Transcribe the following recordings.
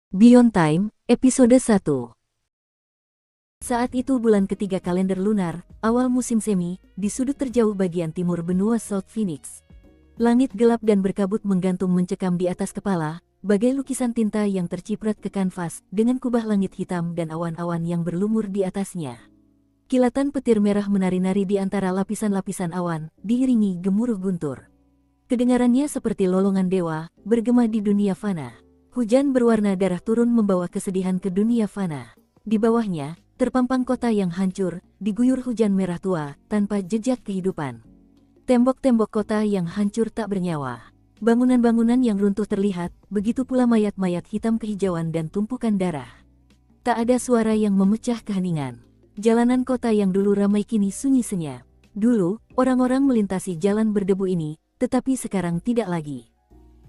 Beyond Time, Episode 1. Saat itu bulan ketiga kalender lunar, awal musim semi, di sudut terjauh bagian timur benua South Phoenix. Langit gelap dan berkabut menggantung mencekam di atas kepala, bagai lukisan tinta yang terciprat ke kanvas, dengan kubah langit hitam dan awan-awan yang berlumur di atasnya. Kilatan petir merah menari-nari di antara lapisan-lapisan awan, diiringi gemuruh guntur. Kedengarannya seperti lolongan dewa, bergema di dunia fana. Hujan berwarna darah turun membawa kesedihan ke dunia fana. Di bawahnya, terpampang kota yang hancur, diguyur hujan merah tua, tanpa jejak kehidupan. Tembok-tembok kota yang hancur tak bernyawa. Bangunan-bangunan yang runtuh terlihat, begitu pula mayat-mayat hitam kehijauan dan tumpukan darah. Tak ada suara yang memecah keheningan. Jalanan kota yang dulu ramai kini sunyi senyap. Dulu, orang-orang melintasi jalan berdebu ini, tetapi sekarang tidak lagi.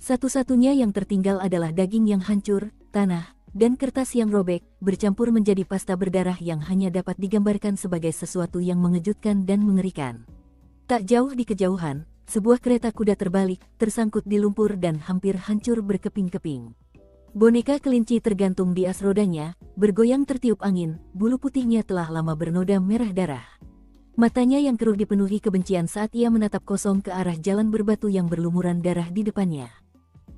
Satu-satunya yang tertinggal adalah daging yang hancur, tanah, dan kertas yang robek, bercampur menjadi pasta berdarah yang hanya dapat digambarkan sebagai sesuatu yang mengejutkan dan mengerikan. Tak jauh di kejauhan, sebuah kereta kuda terbalik, tersangkut di lumpur dan hampir hancur berkeping-keping. Boneka kelinci tergantung di as rodanya, bergoyang tertiup angin, bulu putihnya telah lama bernoda merah darah. Matanya yang keruh dipenuhi kebencian saat ia menatap kosong ke arah jalan berbatu yang berlumuran darah di depannya.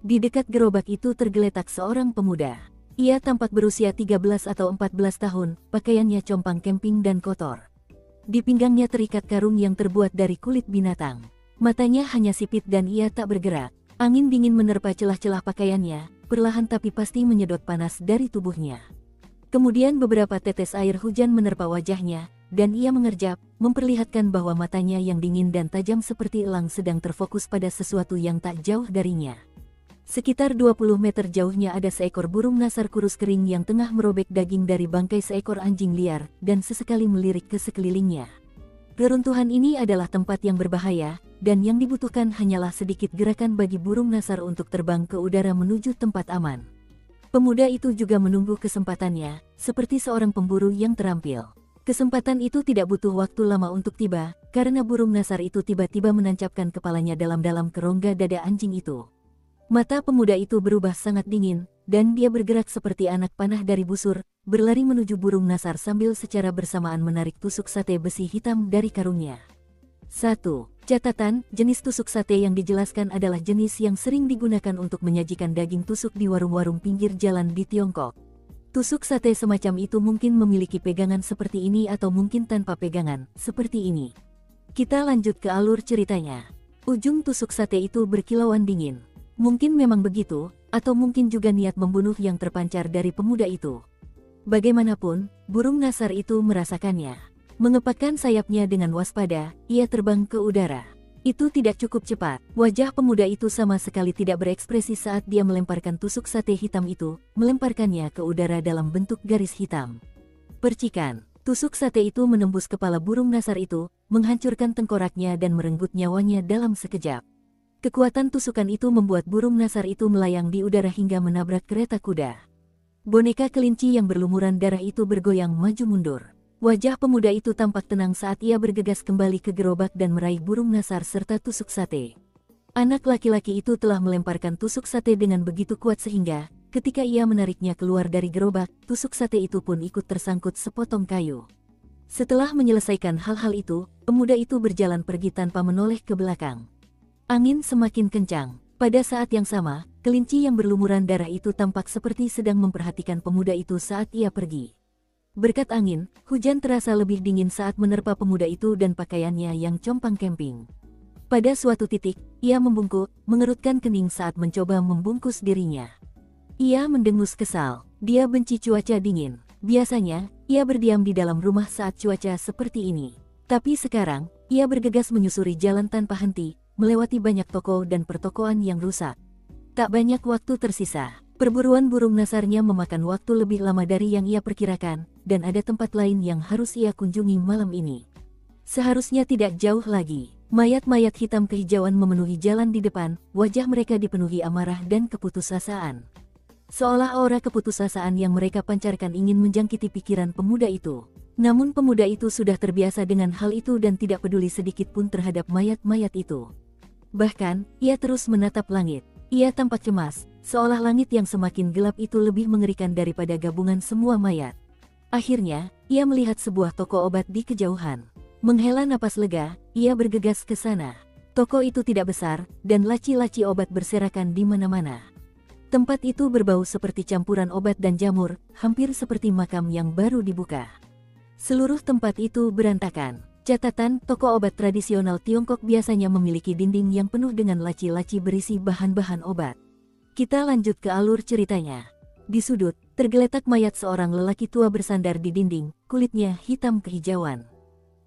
Di dekat gerobak itu tergeletak seorang pemuda. Ia tampak berusia 13 atau 14 tahun, pakaiannya compang camping dan kotor. Di pinggangnya terikat karung yang terbuat dari kulit binatang. Matanya hanya sipit dan ia tak bergerak. Angin dingin menerpa celah-celah pakaiannya, perlahan tapi pasti menyedot panas dari tubuhnya. Kemudian beberapa tetes air hujan menerpa wajahnya, dan ia mengerjap, memperlihatkan bahwa matanya yang dingin dan tajam seperti elang sedang terfokus pada sesuatu yang tak jauh darinya. Sekitar 20 meter jauhnya ada seekor burung nasar kurus kering yang tengah merobek daging dari bangkai seekor anjing liar, dan sesekali melirik ke sekelilingnya. Keruntuhan ini adalah tempat yang berbahaya, dan yang dibutuhkan hanyalah sedikit gerakan bagi burung nasar untuk terbang ke udara menuju tempat aman. Pemuda itu juga menunggu kesempatannya, seperti seorang pemburu yang terampil. Kesempatan itu tidak butuh waktu lama untuk tiba, karena burung nasar itu tiba-tiba menancapkan kepalanya dalam-dalam ke rongga dada anjing itu. Mata pemuda itu berubah sangat dingin, dan dia bergerak seperti anak panah dari busur, berlari menuju burung nasar sambil secara bersamaan menarik tusuk sate besi hitam dari karungnya. 1. Catatan, jenis tusuk sate yang dijelaskan adalah jenis yang sering digunakan untuk menyajikan daging tusuk di warung-warung pinggir jalan di Tiongkok. Tusuk sate semacam itu mungkin memiliki pegangan seperti ini atau mungkin tanpa pegangan, seperti ini. Kita lanjut ke alur ceritanya. Ujung tusuk sate itu berkilauan dingin. Mungkin memang begitu, atau mungkin juga niat membunuh yang terpancar dari pemuda itu. Bagaimanapun, burung nasar itu merasakannya. Mengepakkan sayapnya dengan waspada, ia terbang ke udara. Itu tidak cukup cepat. Wajah pemuda itu sama sekali tidak berekspresi saat dia melemparkan tusuk sate hitam itu, melemparkannya ke udara dalam bentuk garis hitam. Percikan. Tusuk sate itu menembus kepala burung nasar itu, menghancurkan tengkoraknya dan merenggut nyawanya dalam sekejap. Kekuatan tusukan itu membuat burung nasar itu melayang di udara hingga menabrak kereta kuda. Boneka kelinci yang berlumuran darah itu bergoyang maju mundur. Wajah pemuda itu tampak tenang saat ia bergegas kembali ke gerobak dan meraih burung nasar serta tusuk sate. Anak laki-laki itu telah melemparkan tusuk sate dengan begitu kuat sehingga, ketika ia menariknya keluar dari gerobak, tusuk sate itu pun ikut tersangkut sepotong kayu. Setelah menyelesaikan hal-hal itu, pemuda itu berjalan pergi tanpa menoleh ke belakang. Angin semakin kencang. Pada saat yang sama, kelinci yang berlumuran darah itu tampak seperti sedang memperhatikan pemuda itu saat ia pergi. Berkat angin, hujan terasa lebih dingin saat menerpa pemuda itu dan pakaiannya yang compang camping. Pada suatu titik, ia membungkuk, mengerutkan kening saat mencoba membungkus dirinya. Ia mendengus kesal. Dia benci cuaca dingin. Biasanya, ia berdiam di dalam rumah saat cuaca seperti ini. Tapi sekarang, ia bergegas menyusuri jalan tanpa henti, melewati banyak toko dan pertokoan yang rusak. Tak banyak waktu tersisa. Perburuan burung nasarnya memakan waktu lebih lama dari yang ia perkirakan, dan ada tempat lain yang harus ia kunjungi malam ini. Seharusnya tidak jauh lagi. Mayat-mayat hitam kehijauan memenuhi jalan di depan, wajah mereka dipenuhi amarah dan keputusasaan. Seolah aura keputusasaan yang mereka pancarkan ingin menjangkiti pikiran pemuda itu. Namun pemuda itu sudah terbiasa dengan hal itu dan tidak peduli sedikit pun terhadap mayat-mayat itu. Bahkan, ia terus menatap langit. Ia tampak cemas, seolah langit yang semakin gelap itu lebih mengerikan daripada gabungan semua mayat. Akhirnya, ia melihat sebuah toko obat di kejauhan. Menghela napas lega, ia bergegas ke sana. Toko itu tidak besar, dan laci-laci obat berserakan di mana-mana. Tempat itu berbau seperti campuran obat dan jamur, hampir seperti makam yang baru dibuka. Seluruh tempat itu berantakan. Catatan, toko obat tradisional Tiongkok biasanya memiliki dinding yang penuh dengan laci-laci berisi bahan-bahan obat. Kita lanjut ke alur ceritanya. Di sudut, tergeletak mayat seorang lelaki tua bersandar di dinding, kulitnya hitam kehijauan.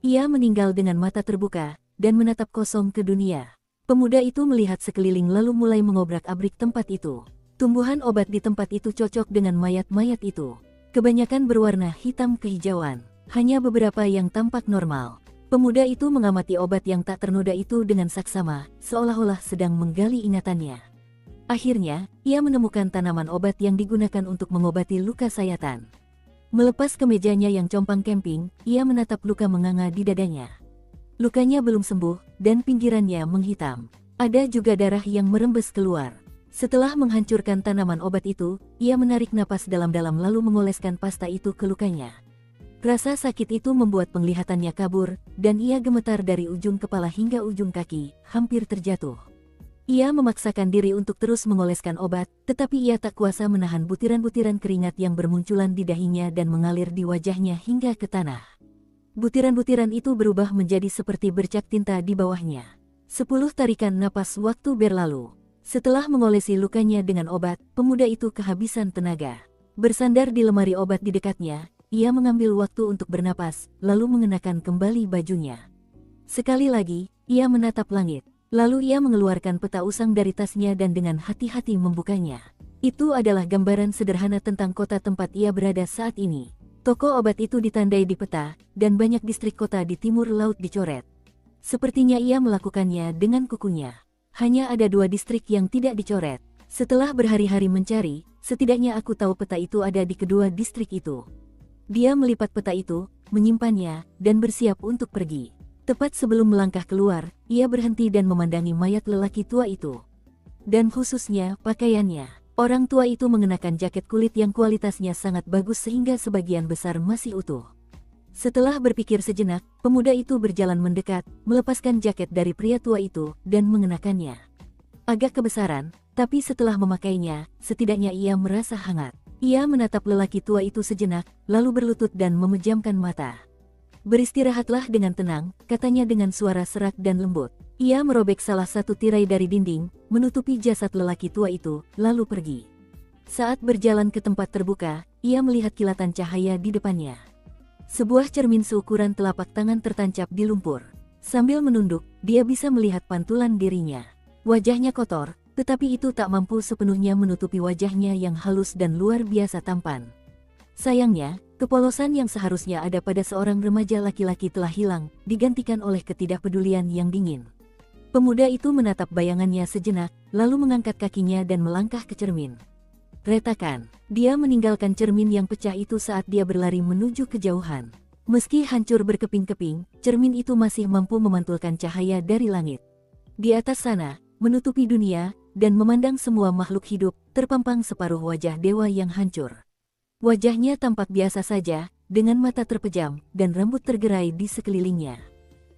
Ia meninggal dengan mata terbuka, dan menatap kosong ke dunia. Pemuda itu melihat sekeliling lalu mulai mengobrak-abrik tempat itu. Tumbuhan obat di tempat itu cocok dengan mayat-mayat itu. Kebanyakan berwarna hitam kehijauan, hanya beberapa yang tampak normal. Pemuda itu mengamati obat yang tak ternoda itu dengan saksama, seolah-olah sedang menggali ingatannya. Akhirnya, ia menemukan tanaman obat yang digunakan untuk mengobati luka sayatan. Melepas kemejanya yang compang camping, ia menatap luka menganga di dadanya. Lukanya belum sembuh, dan pinggirannya menghitam. Ada juga darah yang merembes keluar. Setelah menghancurkan tanaman obat itu, ia menarik napas dalam-dalam lalu mengoleskan pasta itu ke lukanya. Rasa sakit itu membuat penglihatannya kabur, dan ia gemetar dari ujung kepala hingga ujung kaki, hampir terjatuh. Ia memaksakan diri untuk terus mengoleskan obat, tetapi ia tak kuasa menahan butiran-butiran keringat yang bermunculan di dahinya dan mengalir di wajahnya hingga ke tanah. Butiran-butiran itu berubah menjadi seperti bercak tinta di bawahnya. 10 tarikan napas waktu berlalu. Setelah mengolesi lukanya dengan obat, pemuda itu kehabisan tenaga. Bersandar di lemari obat di dekatnya, ia mengambil waktu untuk bernapas, lalu mengenakan kembali bajunya. Sekali lagi, ia menatap langit. Lalu ia mengeluarkan peta usang dari tasnya dan dengan hati-hati membukanya. Itu adalah gambaran sederhana tentang kota tempat ia berada saat ini. Toko obat itu ditandai di peta, dan banyak distrik kota di timur laut dicoret. Sepertinya ia melakukannya dengan kukunya. Hanya ada 2 distrik yang tidak dicoret. Setelah berhari-hari mencari, setidaknya aku tahu peta itu ada di kedua distrik itu. Dia melipat peta itu, menyimpannya, dan bersiap untuk pergi. Tepat sebelum melangkah keluar, ia berhenti dan memandangi mayat lelaki tua itu. Dan khususnya, pakaiannya. Orang tua itu mengenakan jaket kulit yang kualitasnya sangat bagus sehingga sebagian besar masih utuh. Setelah berpikir sejenak, pemuda itu berjalan mendekat, melepaskan jaket dari pria tua itu, dan mengenakannya. Agak kebesaran, tapi setelah memakainya, setidaknya ia merasa hangat. Ia menatap lelaki tua itu sejenak, lalu berlutut dan memejamkan mata. Beristirahatlah dengan tenang, katanya dengan suara serak dan lembut. Ia merobek salah satu tirai dari dinding, menutupi jasad lelaki tua itu, lalu pergi. Saat berjalan ke tempat terbuka, ia melihat kilatan cahaya di depannya. Sebuah cermin seukuran telapak tangan tertancap di lumpur. Sambil menunduk, dia bisa melihat pantulan dirinya. Wajahnya kotor, tetapi itu tak mampu sepenuhnya menutupi wajahnya yang halus dan luar biasa tampan. Sayangnya, kepolosan yang seharusnya ada pada seorang remaja laki-laki telah hilang, digantikan oleh ketidakpedulian yang dingin. Pemuda itu menatap bayangannya sejenak, lalu mengangkat kakinya dan melangkah ke cermin. Retakan, dia meninggalkan cermin yang pecah itu saat dia berlari menuju kejauhan. Meski hancur berkeping-keping, cermin itu masih mampu memantulkan cahaya dari langit. Di atas sana, menutupi dunia, dan memandang semua makhluk hidup, terpampang separuh wajah dewa yang hancur. Wajahnya tampak biasa saja, dengan mata terpejam, dan rambut tergerai di sekelilingnya.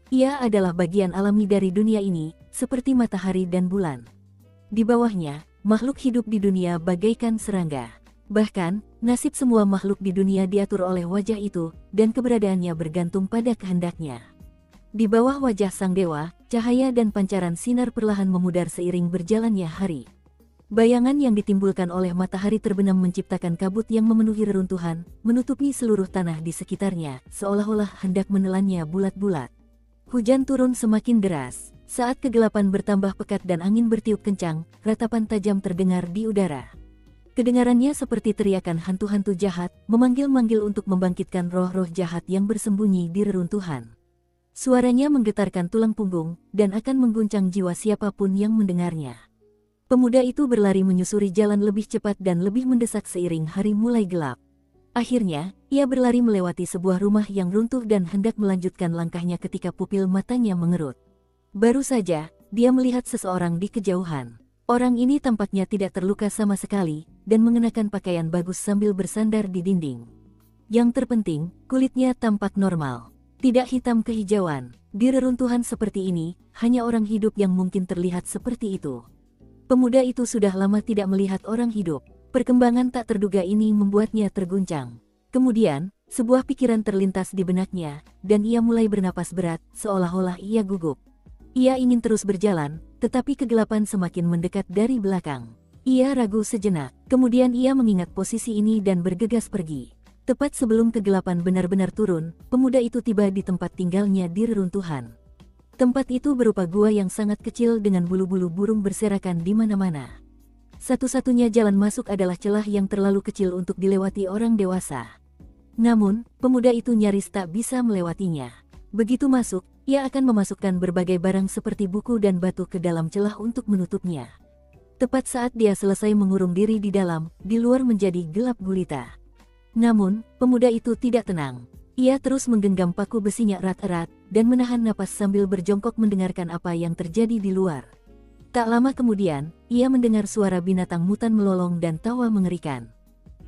Ia adalah bagian alami dari dunia ini, seperti matahari dan bulan. Di bawahnya, makhluk hidup di dunia bagaikan serangga. Bahkan, nasib semua makhluk di dunia diatur oleh wajah itu, dan keberadaannya bergantung pada kehendaknya. Di bawah wajah sang dewa, cahaya dan pancaran sinar perlahan memudar seiring berjalannya hari. Bayangan yang ditimbulkan oleh matahari terbenam menciptakan kabut yang memenuhi reruntuhan, menutupi seluruh tanah di sekitarnya, seolah-olah hendak menelannya bulat-bulat. Hujan turun semakin deras. Saat kegelapan bertambah pekat dan angin bertiup kencang, ratapan tajam terdengar di udara. Kedengarannya seperti teriakan hantu-hantu jahat, memanggil-manggil untuk membangkitkan roh-roh jahat yang bersembunyi di reruntuhan. Suaranya menggetarkan tulang punggung, dan akan mengguncang jiwa siapapun yang mendengarnya. Pemuda itu berlari menyusuri jalan lebih cepat dan lebih mendesak seiring hari mulai gelap. Akhirnya, ia berlari melewati sebuah rumah yang runtuh dan hendak melanjutkan langkahnya ketika pupil matanya mengerut. Baru saja, dia melihat seseorang di kejauhan. Orang ini tampaknya tidak terluka sama sekali, dan mengenakan pakaian bagus sambil bersandar di dinding. Yang terpenting, kulitnya tampak normal. Tidak hitam kehijauan. Di reruntuhan seperti ini, hanya orang hidup yang mungkin terlihat seperti itu. Pemuda itu sudah lama tidak melihat orang hidup. Perkembangan tak terduga ini membuatnya terguncang. Kemudian, sebuah pikiran terlintas di benaknya, dan ia mulai bernapas berat, seolah-olah ia gugup. Ia ingin terus berjalan, tetapi kegelapan semakin mendekat dari belakang. Ia ragu sejenak, kemudian ia mengingat posisi ini dan bergegas pergi. Tepat sebelum kegelapan benar-benar turun, pemuda itu tiba di tempat tinggalnya di reruntuhan. Tempat itu berupa gua yang sangat kecil dengan bulu-bulu burung berserakan di mana-mana. Satu-satunya jalan masuk adalah celah yang terlalu kecil untuk dilewati orang dewasa. Namun, pemuda itu nyaris tak bisa melewatinya. Begitu masuk, ia akan memasukkan berbagai barang seperti buku dan batu ke dalam celah untuk menutupnya. Tepat saat dia selesai mengurung diri di dalam, di luar menjadi gelap gulita. Namun, pemuda itu tidak tenang. Ia terus menggenggam paku besinya erat-erat, dan menahan napas sambil berjongkok mendengarkan apa yang terjadi di luar. Tak lama kemudian, ia mendengar suara binatang mutan melolong dan tawa mengerikan.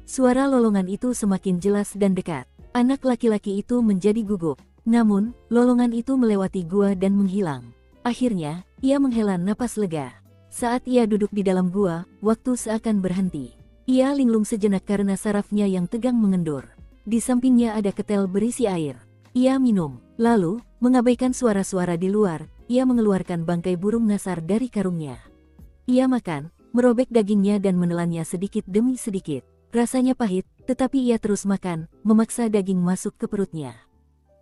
Suara lolongan itu semakin jelas dan dekat. Anak laki-laki itu menjadi gugup. Namun, lolongan itu melewati gua dan menghilang. Akhirnya, ia menghela napas lega. Saat ia duduk di dalam gua, waktu seakan berhenti. Ia linglung sejenak karena sarafnya yang tegang mengendur. Di sampingnya ada ketel berisi air. Ia minum, lalu, mengabaikan suara-suara di luar, ia mengeluarkan bangkai burung nasar dari karungnya. Ia makan, merobek dagingnya dan menelannya sedikit demi sedikit. Rasanya pahit, tetapi ia terus makan, memaksa daging masuk ke perutnya.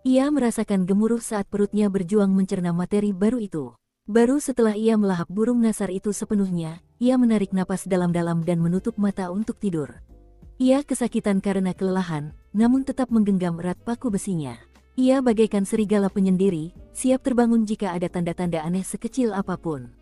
Ia merasakan gemuruh saat perutnya berjuang mencerna materi baru itu. Baru setelah ia melahap burung nasar itu sepenuhnya, ia menarik napas dalam-dalam dan menutup mata untuk tidur. Ia kesakitan karena kelelahan, namun tetap menggenggam erat paku besinya. Ia bagaikan serigala penyendiri, siap terbangun jika ada tanda-tanda aneh sekecil apapun.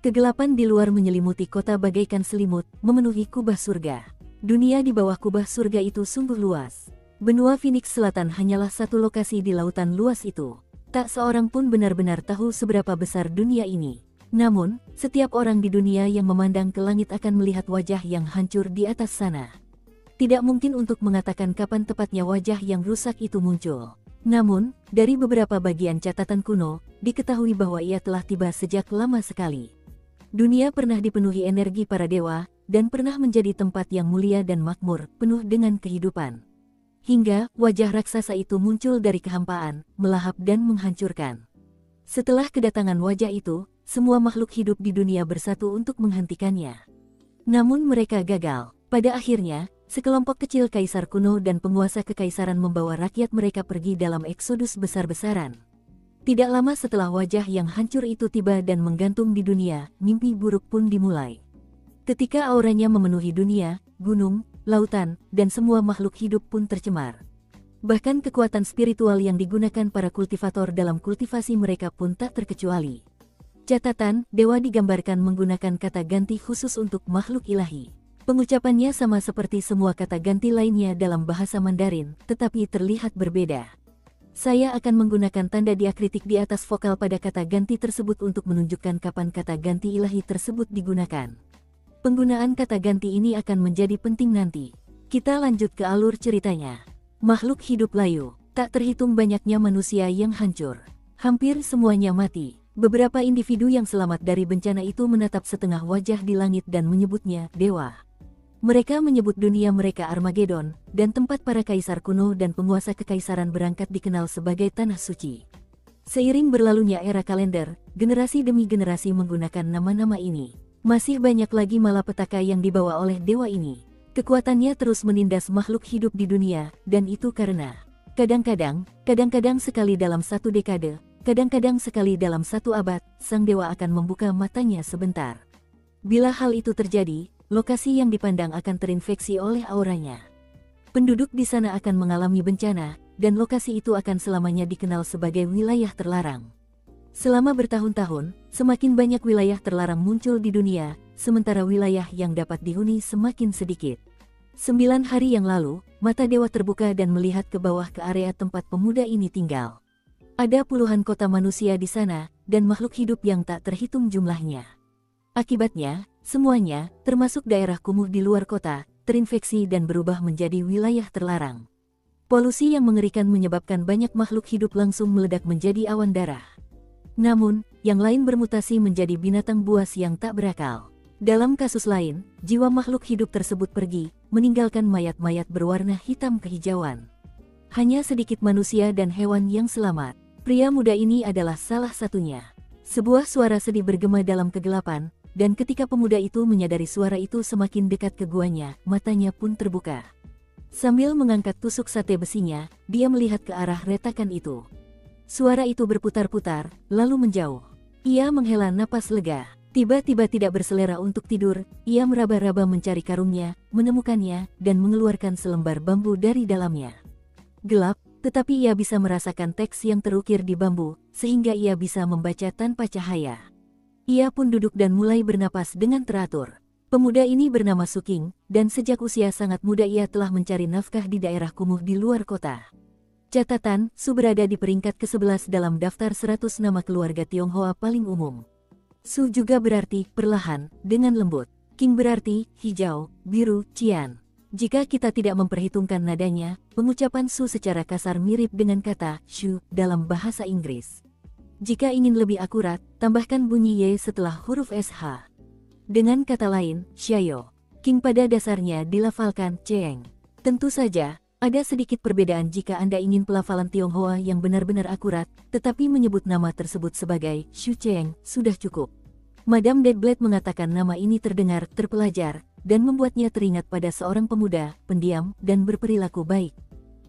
Kegelapan di luar menyelimuti kota bagaikan selimut, memenuhi kubah surga. Dunia di bawah kubah surga itu sungguh luas. Benua Phoenix Selatan hanyalah satu lokasi di lautan luas itu. Tak seorang pun benar-benar tahu seberapa besar dunia ini. Namun, setiap orang di dunia yang memandang ke langit akan melihat wajah yang hancur di atas sana. Tidak mungkin untuk mengatakan kapan tepatnya wajah yang rusak itu muncul. Namun, dari beberapa bagian catatan kuno, diketahui bahwa ia telah tiba sejak lama sekali. Dunia pernah dipenuhi energi para dewa, dan pernah menjadi tempat yang mulia dan makmur, penuh dengan kehidupan. Hingga, wajah raksasa itu muncul dari kehampaan, melahap dan menghancurkan. Setelah kedatangan wajah itu, semua makhluk hidup di dunia bersatu untuk menghentikannya. Namun mereka gagal. Pada akhirnya, sekelompok kecil kaisar kuno dan penguasa kekaisaran membawa rakyat mereka pergi dalam eksodus besar-besaran. Tidak lama setelah wajah yang hancur itu tiba dan menggantung di dunia, mimpi buruk pun dimulai. Ketika auranya memenuhi dunia, gunung, lautan, dan semua makhluk hidup pun tercemar. Bahkan kekuatan spiritual yang digunakan para kultivator dalam kultivasi mereka pun tak terkecuali. Catatan, dewa digambarkan menggunakan kata ganti khusus untuk makhluk ilahi. Pengucapannya sama seperti semua kata ganti lainnya dalam bahasa Mandarin, tetapi terlihat berbeda. Saya akan menggunakan tanda diakritik di atas vokal pada kata ganti tersebut untuk menunjukkan kapan kata ganti ilahi tersebut digunakan. Penggunaan kata ganti ini akan menjadi penting nanti. Kita lanjut ke alur ceritanya. Makhluk hidup layu, tak terhitung banyaknya manusia yang hancur. Hampir semuanya mati. Beberapa individu yang selamat dari bencana itu menatap setengah wajah di langit dan menyebutnya dewa. Mereka menyebut dunia mereka Armageddon, dan tempat para kaisar kuno dan penguasa kekaisaran berangkat dikenal sebagai Tanah Suci. Seiring berlalunya era kalender, generasi demi generasi menggunakan nama-nama ini. Masih banyak lagi malapetaka yang dibawa oleh dewa ini. Kekuatannya terus menindas makhluk hidup di dunia, dan itu karena kadang-kadang sekali dalam satu dekade, kadang-kadang sekali dalam satu abad, sang dewa akan membuka matanya sebentar. Bila hal itu terjadi, lokasi yang dipandang akan terinfeksi oleh auranya. Penduduk di sana akan mengalami bencana, dan lokasi itu akan selamanya dikenal sebagai wilayah terlarang. Selama bertahun-tahun, semakin banyak wilayah terlarang muncul di dunia, sementara wilayah yang dapat dihuni semakin sedikit. 9 hari yang lalu, mata dewa terbuka dan melihat ke bawah ke area tempat pemuda ini tinggal. Ada puluhan kota manusia di sana, dan makhluk hidup yang tak terhitung jumlahnya. Akibatnya, semuanya, termasuk daerah kumuh di luar kota, terinfeksi dan berubah menjadi wilayah terlarang. Polusi yang mengerikan menyebabkan banyak makhluk hidup langsung meledak menjadi awan darah. Namun, yang lain bermutasi menjadi binatang buas yang tak berakal. Dalam kasus lain, jiwa makhluk hidup tersebut pergi, meninggalkan mayat-mayat berwarna hitam kehijauan. Hanya sedikit manusia dan hewan yang selamat. Pria muda ini adalah salah satunya. Sebuah suara sedih bergema dalam kegelapan, dan ketika pemuda itu menyadari suara itu semakin dekat ke guanya, matanya pun terbuka. Sambil mengangkat tusuk sate besinya, dia melihat ke arah retakan itu. Suara itu berputar-putar, lalu menjauh. Ia menghela napas lega. Tiba-tiba tidak berselera untuk tidur, ia meraba-raba mencari karungnya, menemukannya, dan mengeluarkan selembar bambu dari dalamnya. Gelap, tetapi ia bisa merasakan teks yang terukir di bambu, sehingga ia bisa membaca tanpa cahaya. Ia pun duduk dan mulai bernapas dengan teratur. Pemuda ini bernama Suking, dan sejak usia sangat muda ia telah mencari nafkah di daerah kumuh di luar kota. Catatan, Su berada di peringkat ke-11 dalam daftar 100 nama keluarga Tionghoa paling umum. Su juga berarti perlahan, dengan lembut. King berarti hijau, biru, cian. Jika kita tidak memperhitungkan nadanya, pengucapan Su secara kasar mirip dengan kata shu dalam bahasa Inggris. Jika ingin lebih akurat, tambahkan bunyi Y setelah huruf SH. Dengan kata lain, Xiaoyo. King pada dasarnya dilafalkan Cheng. Tentu saja, ada sedikit perbedaan jika Anda ingin pelafalan Tionghoa yang benar-benar akurat, tetapi menyebut nama tersebut sebagai Shu Cheng sudah cukup. Madame Deadblade mengatakan nama ini terdengar terpelajar, dan membuatnya teringat pada seorang pemuda, pendiam, dan berperilaku baik.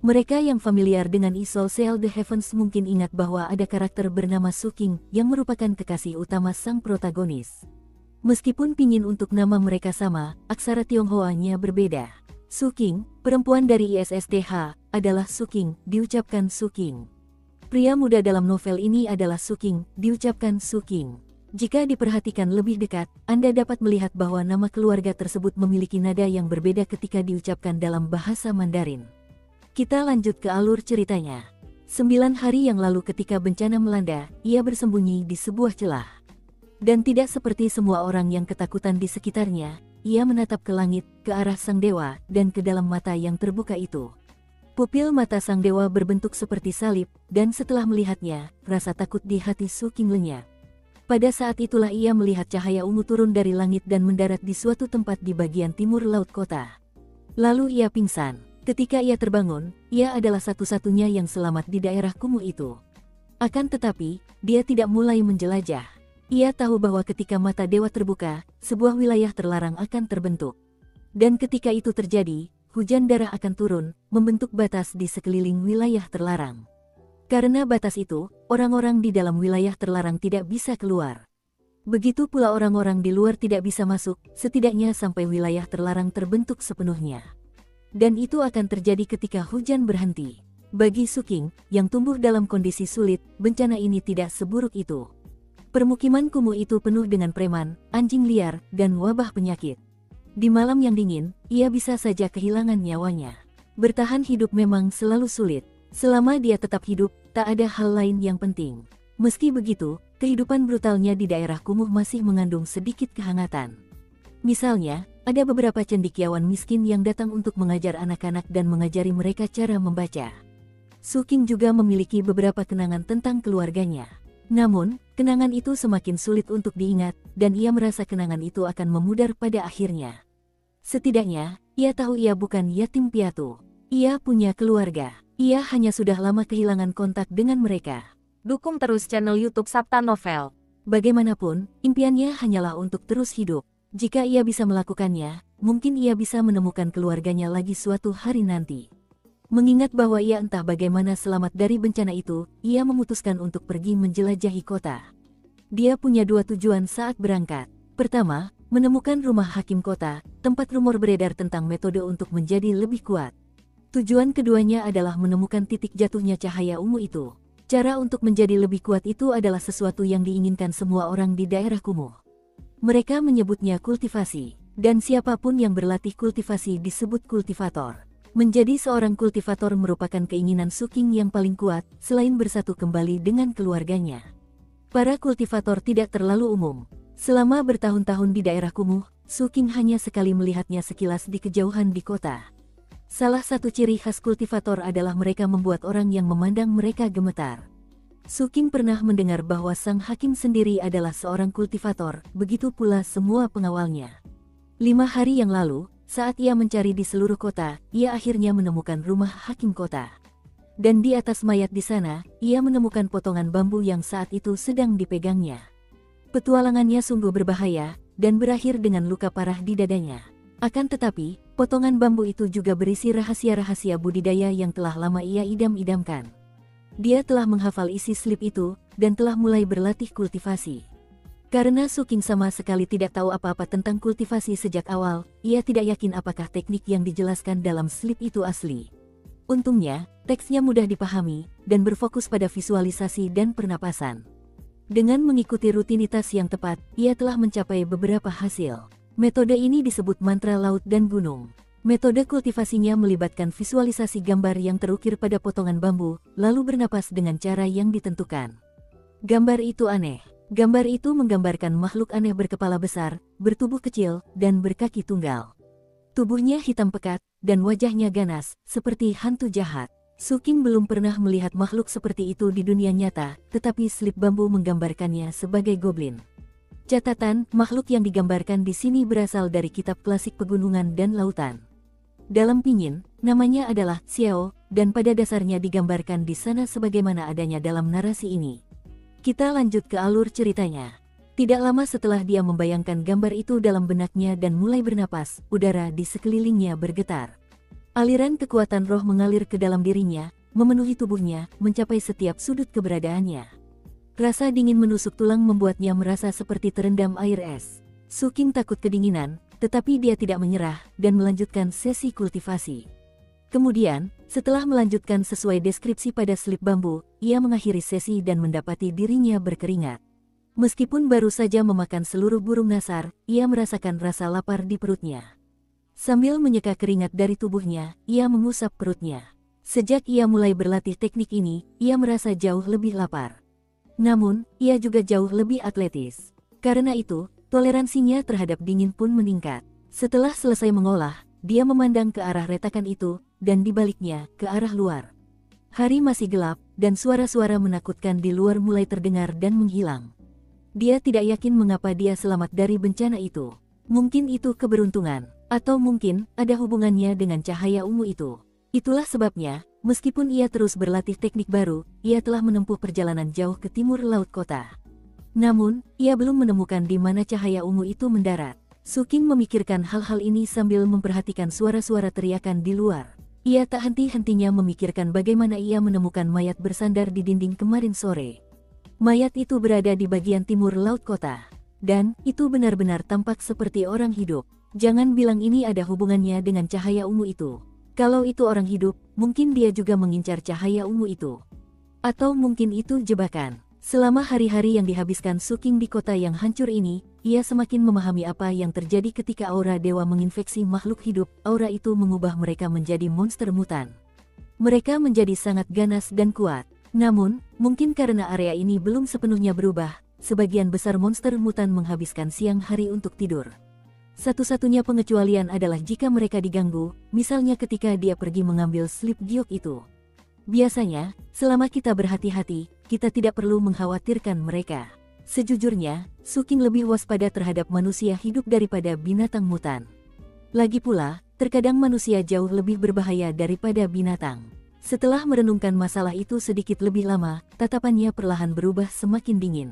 Mereka yang familiar dengan Isol Seal the Heavens mungkin ingat bahwa ada karakter bernama Suking yang merupakan kekasih utama sang protagonis. Meskipun pingin untuk nama mereka sama, aksara Tionghoanya berbeda. Suking, perempuan dari ISSTH, adalah Suking, diucapkan Suking. Pria muda dalam novel ini adalah Suking, diucapkan Suking. Jika diperhatikan lebih dekat, Anda dapat melihat bahwa nama keluarga tersebut memiliki nada yang berbeda ketika diucapkan dalam bahasa Mandarin. Kita lanjut ke alur ceritanya. 9 hari yang lalu ketika bencana melanda, ia bersembunyi di sebuah celah. Dan tidak seperti semua orang yang ketakutan di sekitarnya, ia menatap ke langit, ke arah sang dewa, dan ke dalam mata yang terbuka itu. Pupil mata sang dewa berbentuk seperti salib, dan setelah melihatnya, rasa takut di hati Suking lenyap. Pada saat itulah ia melihat cahaya ungu turun dari langit dan mendarat di suatu tempat di bagian timur laut kota. Lalu ia pingsan. Ketika ia terbangun, ia adalah satu-satunya yang selamat di daerah kumuh itu. Akan tetapi, dia tidak mulai menjelajah. Ia tahu bahwa ketika mata dewa terbuka, sebuah wilayah terlarang akan terbentuk. Dan ketika itu terjadi, hujan darah akan turun, membentuk batas di sekeliling wilayah terlarang. Karena batas itu, orang-orang di dalam wilayah terlarang tidak bisa keluar. Begitu pula orang-orang di luar tidak bisa masuk, setidaknya sampai wilayah terlarang terbentuk sepenuhnya. Dan itu akan terjadi ketika hujan berhenti. Bagi Suking, yang tumbuh dalam kondisi sulit, bencana ini tidak seburuk itu. Permukiman kumuh itu penuh dengan preman, anjing liar, dan wabah penyakit. Di malam yang dingin, ia bisa saja kehilangan nyawanya. Bertahan hidup memang selalu sulit. Selama dia tetap hidup, tak ada hal lain yang penting. Meski begitu, kehidupan brutalnya di daerah kumuh masih mengandung sedikit kehangatan. Misalnya, ada beberapa cendekiawan miskin yang datang untuk mengajar anak-anak dan mengajari mereka cara membaca. Suking juga memiliki beberapa kenangan tentang keluarganya. Namun, kenangan itu semakin sulit untuk diingat, dan ia merasa kenangan itu akan memudar pada akhirnya. Setidaknya, ia tahu ia bukan yatim piatu. Ia punya keluarga. Ia hanya sudah lama kehilangan kontak dengan mereka. Dukung terus channel YouTube Sabta Novel. Bagaimanapun, impiannya hanyalah untuk terus hidup. Jika ia bisa melakukannya, mungkin ia bisa menemukan keluarganya lagi suatu hari nanti. Mengingat bahwa ia entah bagaimana selamat dari bencana itu, ia memutuskan untuk pergi menjelajahi kota. Dia punya 2 tujuan saat berangkat. Pertama, menemukan rumah hakim kota, tempat rumor beredar tentang metode untuk menjadi lebih kuat. Tujuan keduanya adalah menemukan titik jatuhnya cahaya ungu itu. Cara untuk menjadi lebih kuat itu adalah sesuatu yang diinginkan semua orang di daerah kumuh. Mereka menyebutnya kultivasi, dan siapapun yang berlatih kultivasi disebut kultivator. Menjadi seorang kultivator merupakan keinginan Suking yang paling kuat, selain bersatu kembali dengan keluarganya. Para kultivator tidak terlalu umum. Selama bertahun-tahun di daerah kumuh, Su Qing hanya sekali melihatnya sekilas di kejauhan di kota. Salah satu ciri khas kultivator adalah mereka membuat orang yang memandang mereka gemetar. Su Qing pernah mendengar bahwa sang hakim sendiri adalah seorang kultivator, begitu pula semua pengawalnya. 5 hari yang lalu, saat ia mencari di seluruh kota, ia akhirnya menemukan rumah hakim kota. Dan di atas mayat di sana, ia menemukan potongan bambu yang saat itu sedang dipegangnya. Petualangannya sungguh berbahaya, dan berakhir dengan luka parah di dadanya. Akan tetapi, potongan bambu itu juga berisi rahasia-rahasia budidaya yang telah lama ia idam-idamkan. Dia telah menghafal isi slip itu, dan telah mulai berlatih kultivasi. Karena Su Qing sama sekali tidak tahu apa-apa tentang kultivasi sejak awal, ia tidak yakin apakah teknik yang dijelaskan dalam slip itu asli. Untungnya, teksnya mudah dipahami, dan berfokus pada visualisasi dan pernapasan. Dengan mengikuti rutinitas yang tepat, ia telah mencapai beberapa hasil. Metode ini disebut mantra laut dan gunung. Metode kultivasinya melibatkan visualisasi gambar yang terukir pada potongan bambu, lalu bernapas dengan cara yang ditentukan. Gambar itu aneh. Gambar itu menggambarkan makhluk aneh berkepala besar, bertubuh kecil, dan berkaki tunggal. Tubuhnya hitam pekat, dan wajahnya ganas, seperti hantu jahat. Su Qing belum pernah melihat makhluk seperti itu di dunia nyata, tetapi slip bambu menggambarkannya sebagai goblin. Catatan, makhluk yang digambarkan di sini berasal dari kitab klasik pegunungan dan lautan. Dalam pinyin, namanya adalah Xiao, dan pada dasarnya digambarkan di sana sebagaimana adanya dalam narasi ini. Kita lanjut ke alur ceritanya. Tidak lama setelah dia membayangkan gambar itu dalam benaknya dan mulai bernapas, udara di sekelilingnya bergetar. Aliran kekuatan roh mengalir ke dalam dirinya, memenuhi tubuhnya, mencapai setiap sudut keberadaannya. Rasa dingin menusuk tulang membuatnya merasa seperti terendam air es. Su Qing takut kedinginan, tetapi dia tidak menyerah, dan melanjutkan sesi kultivasi. Kemudian, setelah melanjutkan sesuai deskripsi pada slip bambu, ia mengakhiri sesi dan mendapati dirinya berkeringat. Meskipun baru saja memakan seluruh burung nasar, ia merasakan rasa lapar di perutnya. Sambil menyeka keringat dari tubuhnya, ia mengusap perutnya. Sejak ia mulai berlatih teknik ini, ia merasa jauh lebih lapar. Namun, ia juga jauh lebih atletis. Karena itu, toleransinya terhadap dingin pun meningkat. Setelah selesai mengolah, dia memandang ke arah retakan itu, dan dibaliknya, ke arah luar. Hari masih gelap, dan suara-suara menakutkan di luar mulai terdengar dan menghilang. Dia tidak yakin mengapa dia selamat dari bencana itu. Mungkin itu keberuntungan, atau mungkin ada hubungannya dengan cahaya ungu itu. Itulah sebabnya, meskipun ia terus berlatih teknik baru, ia telah menempuh perjalanan jauh ke timur laut kota. Namun, ia belum menemukan di mana cahaya ungu itu mendarat. Su Qing memikirkan hal-hal ini sambil memperhatikan suara-suara teriakan di luar. Ia tak henti-hentinya memikirkan bagaimana ia menemukan mayat bersandar di dinding kemarin sore. Mayat itu berada di bagian timur laut kota. Dan, itu benar-benar tampak seperti orang hidup. Jangan bilang ini ada hubungannya dengan cahaya ungu itu. Kalau itu orang hidup, mungkin dia juga mengincar cahaya ungu itu. Atau mungkin itu jebakan. Selama hari-hari yang dihabiskan Su Qing di kota yang hancur ini, ia semakin memahami apa yang terjadi ketika aura dewa menginfeksi makhluk hidup. Aura itu mengubah mereka menjadi monster mutan. Mereka menjadi sangat ganas dan kuat. Namun, mungkin karena area ini belum sepenuhnya berubah, sebagian besar monster mutan menghabiskan siang hari untuk tidur. Satu-satunya pengecualian adalah jika mereka diganggu, misalnya ketika dia pergi mengambil slip giok itu. Biasanya, selama kita berhati-hati, kita tidak perlu mengkhawatirkan mereka. Sejujurnya, Su Qing lebih waspada terhadap manusia hidup daripada binatang mutan. Lagi pula, terkadang manusia jauh lebih berbahaya daripada binatang. Setelah merenungkan masalah itu sedikit lebih lama, tatapannya perlahan berubah semakin dingin.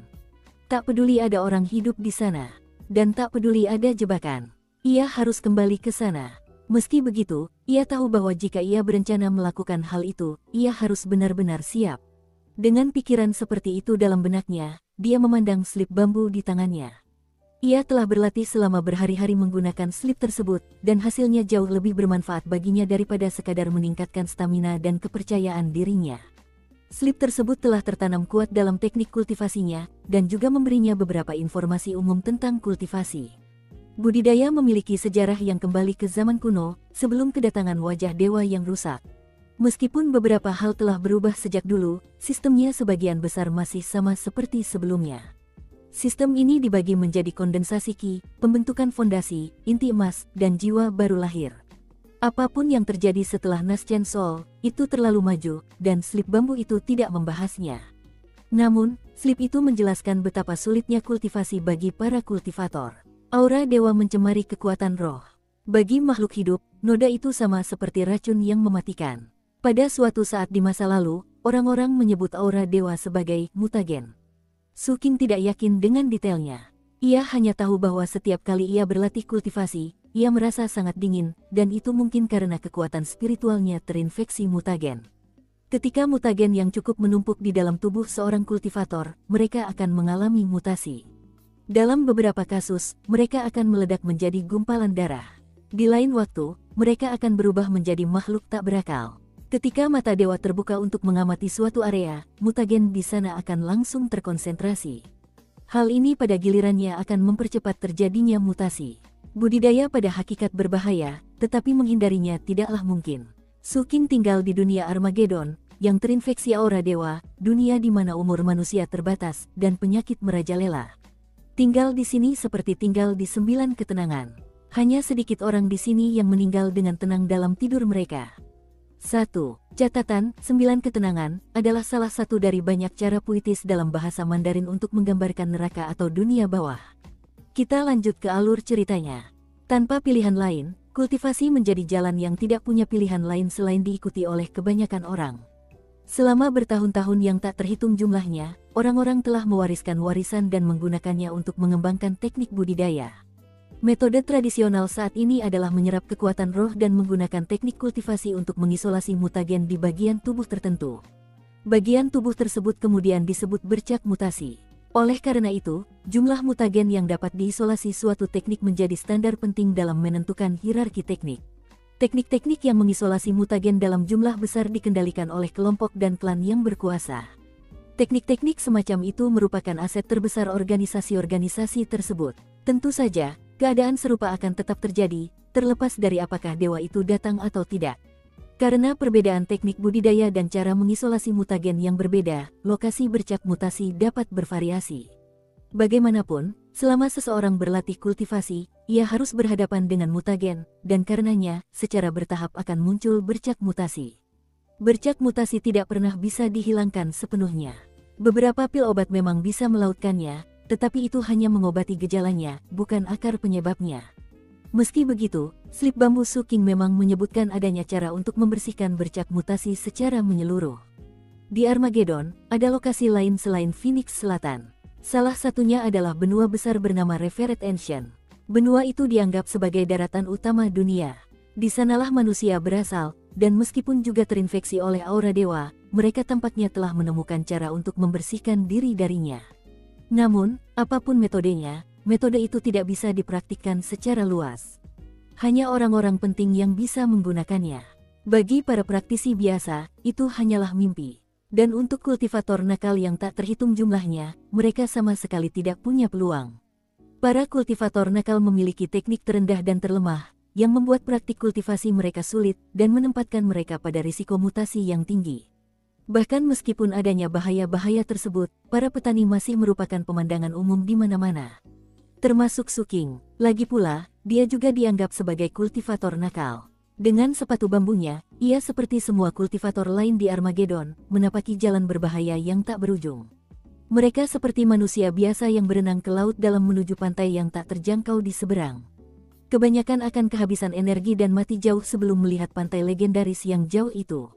Tak peduli ada orang hidup di sana. Dan tak peduli ada jebakan, ia harus kembali ke sana. Meski begitu, ia tahu bahwa jika ia berencana melakukan hal itu, ia harus benar-benar siap. Dengan pikiran seperti itu dalam benaknya, dia memandang slip bambu di tangannya. Ia telah berlatih selama berhari-hari menggunakan slip tersebut, dan hasilnya jauh lebih bermanfaat baginya daripada sekadar meningkatkan stamina dan kepercayaan dirinya. Slip tersebut telah tertanam kuat dalam teknik kultivasinya, dan juga memberinya beberapa informasi umum tentang kultivasi. Budidaya memiliki sejarah yang kembali ke zaman kuno, sebelum kedatangan wajah dewa yang rusak. Meskipun beberapa hal telah berubah sejak dulu, sistemnya sebagian besar masih sama seperti sebelumnya. Sistem ini dibagi menjadi kondensasi Qi, pembentukan fondasi, inti emas, dan jiwa baru lahir. Apapun yang terjadi setelah Naschen Soul, itu terlalu maju, dan slip bambu itu tidak membahasnya. Namun, slip itu menjelaskan betapa sulitnya kultivasi bagi para kultivator. Aura dewa mencemari kekuatan roh. Bagi makhluk hidup, noda itu sama seperti racun yang mematikan. Pada suatu saat di masa lalu, orang-orang menyebut aura dewa sebagai mutagen. Su Qing tidak yakin dengan detailnya. Ia hanya tahu bahwa setiap kali ia berlatih kultivasi, ia merasa sangat dingin, dan itu mungkin karena kekuatan spiritualnya terinfeksi mutagen. Ketika mutagen yang cukup menumpuk di dalam tubuh seorang kultivator, mereka akan mengalami mutasi. Dalam beberapa kasus, mereka akan meledak menjadi gumpalan darah. Di lain waktu, mereka akan berubah menjadi makhluk tak berakal. Ketika mata dewa terbuka untuk mengamati suatu area, mutagen di sana akan langsung terkonsentrasi. Hal ini pada gilirannya akan mempercepat terjadinya mutasi. Budidaya pada hakikat berbahaya, tetapi menghindarinya tidaklah mungkin. Su Qing tinggal di dunia Armageddon, yang terinfeksi aura dewa, dunia di mana umur manusia terbatas, dan penyakit merajalela. Tinggal di sini seperti tinggal di 9 ketenangan. Hanya sedikit orang di sini yang meninggal dengan tenang dalam tidur mereka. 1. Catatan, 9 ketenangan, adalah salah satu dari banyak cara puitis dalam bahasa Mandarin untuk menggambarkan neraka atau dunia bawah. Kita lanjut ke alur ceritanya. Tanpa pilihan lain, kultivasi menjadi jalan yang tidak punya pilihan lain selain diikuti oleh kebanyakan orang. Selama bertahun-tahun yang tak terhitung jumlahnya, orang-orang telah mewariskan warisan dan menggunakannya untuk mengembangkan teknik budidaya. Metode tradisional saat ini adalah menyerap kekuatan roh dan menggunakan teknik kultivasi untuk mengisolasi mutagen di bagian tubuh tertentu. Bagian tubuh tersebut kemudian disebut bercak mutasi. Oleh karena itu, jumlah mutagen yang dapat diisolasi suatu teknik menjadi standar penting dalam menentukan hierarki teknik. Teknik-teknik yang mengisolasi mutagen dalam jumlah besar dikendalikan oleh kelompok dan klan yang berkuasa. Teknik-teknik semacam itu merupakan aset terbesar organisasi-organisasi tersebut. Tentu saja, keadaan serupa akan tetap terjadi, terlepas dari apakah dewa itu datang atau tidak. Karena perbedaan teknik budidaya dan cara mengisolasi mutagen yang berbeda, lokasi bercak mutasi dapat bervariasi. Bagaimanapun, selama seseorang berlatih kultivasi, ia harus berhadapan dengan mutagen, dan karenanya, secara bertahap akan muncul bercak mutasi. Bercak mutasi tidak pernah bisa dihilangkan sepenuhnya. Beberapa pil obat memang bisa melautkannya, tetapi itu hanya mengobati gejalanya, bukan akar penyebabnya. Meski begitu, slip bambu Su Qing memang menyebutkan adanya cara untuk membersihkan bercak mutasi secara menyeluruh. Di Armageddon, ada lokasi lain selain Phoenix Selatan. Salah satunya adalah benua besar bernama Revered Ancient. Benua itu dianggap sebagai daratan utama dunia. Di sanalah manusia berasal, dan meskipun juga terinfeksi oleh aura dewa, mereka tampaknya telah menemukan cara untuk membersihkan diri darinya. Namun, apapun metodenya, metode itu tidak bisa dipraktikkan secara luas. Hanya orang-orang penting yang bisa menggunakannya. Bagi para praktisi biasa, itu hanyalah mimpi. Dan untuk kultivator nakal yang tak terhitung jumlahnya, mereka sama sekali tidak punya peluang. Para kultivator nakal memiliki teknik terendah dan terlemah, yang membuat praktik kultivasi mereka sulit dan menempatkan mereka pada risiko mutasi yang tinggi. Bahkan meskipun adanya bahaya-bahaya tersebut, para petani masih merupakan pemandangan umum di mana-mana. Termasuk Su Qing. Lagi pula, dia juga dianggap sebagai kultivator nakal. Dengan sepatu bambunya, ia seperti semua kultivator lain di Armageddon, menapaki jalan berbahaya yang tak berujung. Mereka seperti manusia biasa yang berenang ke laut dalam menuju pantai yang tak terjangkau di seberang. Kebanyakan akan kehabisan energi dan mati jauh sebelum melihat pantai legendaris yang jauh itu.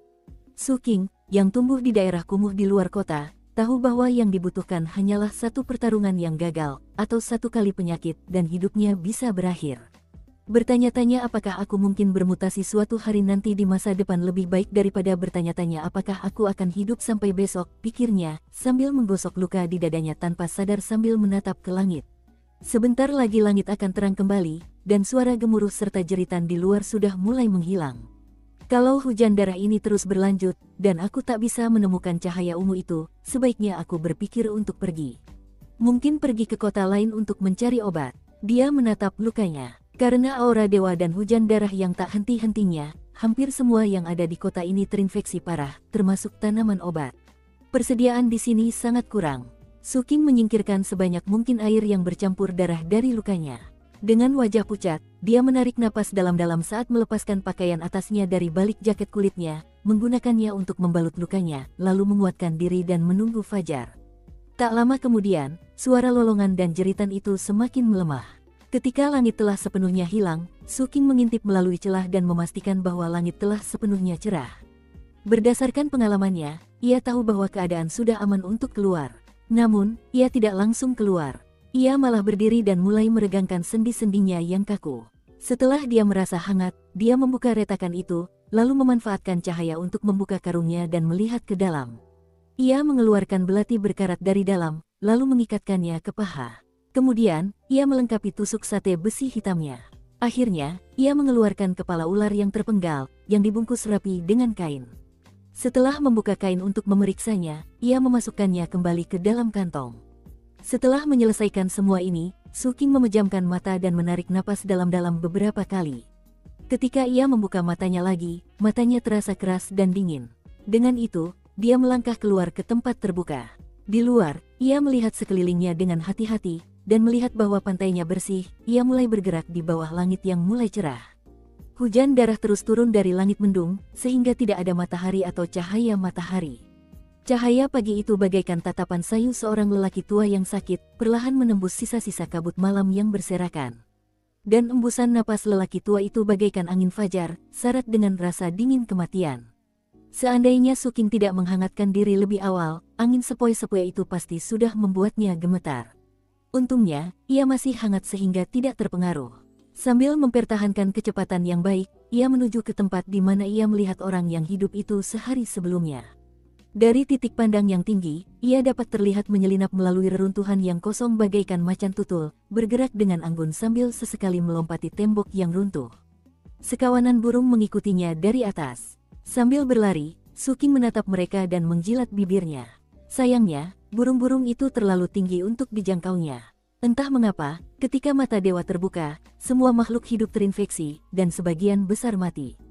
Su Qing, yang tumbuh di daerah kumuh di luar kota, tahu bahwa yang dibutuhkan hanyalah satu pertarungan yang gagal, atau satu kali penyakit, dan hidupnya bisa berakhir. Bertanya-tanya apakah aku mungkin bermutasi suatu hari nanti di masa depan lebih baik daripada bertanya-tanya apakah aku akan hidup sampai besok, pikirnya, sambil menggosok luka di dadanya tanpa sadar sambil menatap ke langit. Sebentar lagi langit akan terang kembali, dan suara gemuruh serta jeritan di luar sudah mulai menghilang. Kalau hujan darah ini terus berlanjut, dan aku tak bisa menemukan cahaya ungu itu, sebaiknya aku berpikir untuk pergi. Mungkin pergi ke kota lain untuk mencari obat. Dia menatap lukanya. Karena aura dewa dan hujan darah yang tak henti-hentinya, hampir semua yang ada di kota ini terinfeksi parah, termasuk tanaman obat. Persediaan di sini sangat kurang. Su King menyingkirkan sebanyak mungkin air yang bercampur darah dari lukanya. Dengan wajah pucat, dia menarik napas dalam-dalam saat melepaskan pakaian atasnya dari balik jaket kulitnya, menggunakannya untuk membalut lukanya, lalu menguatkan diri dan menunggu fajar. Tak lama kemudian, suara lolongan dan jeritan itu semakin melemah. Ketika langit telah sepenuhnya hilang, Su King mengintip melalui celah dan memastikan bahwa langit telah sepenuhnya cerah. Berdasarkan pengalamannya, ia tahu bahwa keadaan sudah aman untuk keluar. Namun, ia tidak langsung keluar. Ia malah berdiri dan mulai meregangkan sendi-sendinya yang kaku. Setelah dia merasa hangat, dia membuka retakan itu, lalu memanfaatkan cahaya untuk membuka karungnya dan melihat ke dalam. Ia mengeluarkan belati berkarat dari dalam, lalu mengikatkannya ke paha. Kemudian, ia melengkapi tusuk sate besi hitamnya. Akhirnya, ia mengeluarkan kepala ular yang terpenggal, yang dibungkus rapi dengan kain. Setelah membuka kain untuk memeriksanya, ia memasukkannya kembali ke dalam kantong. Setelah menyelesaikan semua ini, Su King memejamkan mata dan menarik napas dalam-dalam beberapa kali. Ketika ia membuka matanya lagi, matanya terasa keras dan dingin. Dengan itu, dia melangkah keluar ke tempat terbuka. Di luar, ia melihat sekelilingnya dengan hati-hati, dan melihat bahwa pantainya bersih. Ia mulai bergerak di bawah langit yang mulai cerah. Hujan darah terus turun dari langit mendung, sehingga tidak ada matahari atau cahaya matahari. Cahaya pagi itu bagaikan tatapan sayu seorang lelaki tua yang sakit, perlahan menembus sisa-sisa kabut malam yang berserakan. Dan embusan napas lelaki tua itu bagaikan angin fajar, syarat dengan rasa dingin kematian. Seandainya Su King tidak menghangatkan diri lebih awal, angin sepoi-sepoi itu pasti sudah membuatnya gemetar. Untungnya, ia masih hangat sehingga tidak terpengaruh. Sambil mempertahankan kecepatan yang baik, ia menuju ke tempat di mana ia melihat orang yang hidup itu sehari sebelumnya. Dari titik pandang yang tinggi, ia dapat terlihat menyelinap melalui reruntuhan yang kosong bagaikan macan tutul, bergerak dengan anggun sambil sesekali melompati tembok yang runtuh. Sekawanan burung mengikutinya dari atas. Sambil berlari, Su King menatap mereka dan menjilat bibirnya. Sayangnya, burung-burung itu terlalu tinggi untuk dijangkaunya. Entah mengapa, ketika mata dewa terbuka, semua makhluk hidup terinfeksi, dan sebagian besar mati.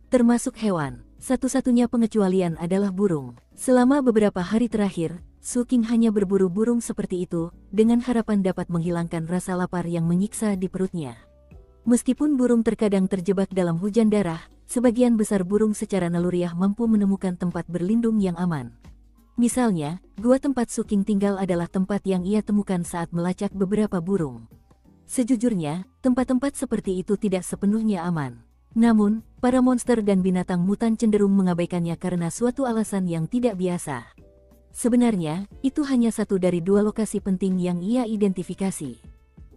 Termasuk hewan, satu-satunya pengecualian adalah burung. Selama beberapa hari terakhir, Su King hanya berburu burung seperti itu, dengan harapan dapat menghilangkan rasa lapar yang menyiksa di perutnya. Meskipun burung terkadang terjebak dalam hujan darah, sebagian besar burung secara naluriah mampu menemukan tempat berlindung yang aman. Misalnya, gua tempat Su King tinggal adalah tempat yang ia temukan saat melacak beberapa burung. Sejujurnya, tempat-tempat seperti itu tidak sepenuhnya aman. Namun, para monster dan binatang mutan cenderung mengabaikannya karena suatu alasan yang tidak biasa. Sebenarnya, itu hanya satu dari dua lokasi penting yang ia identifikasi.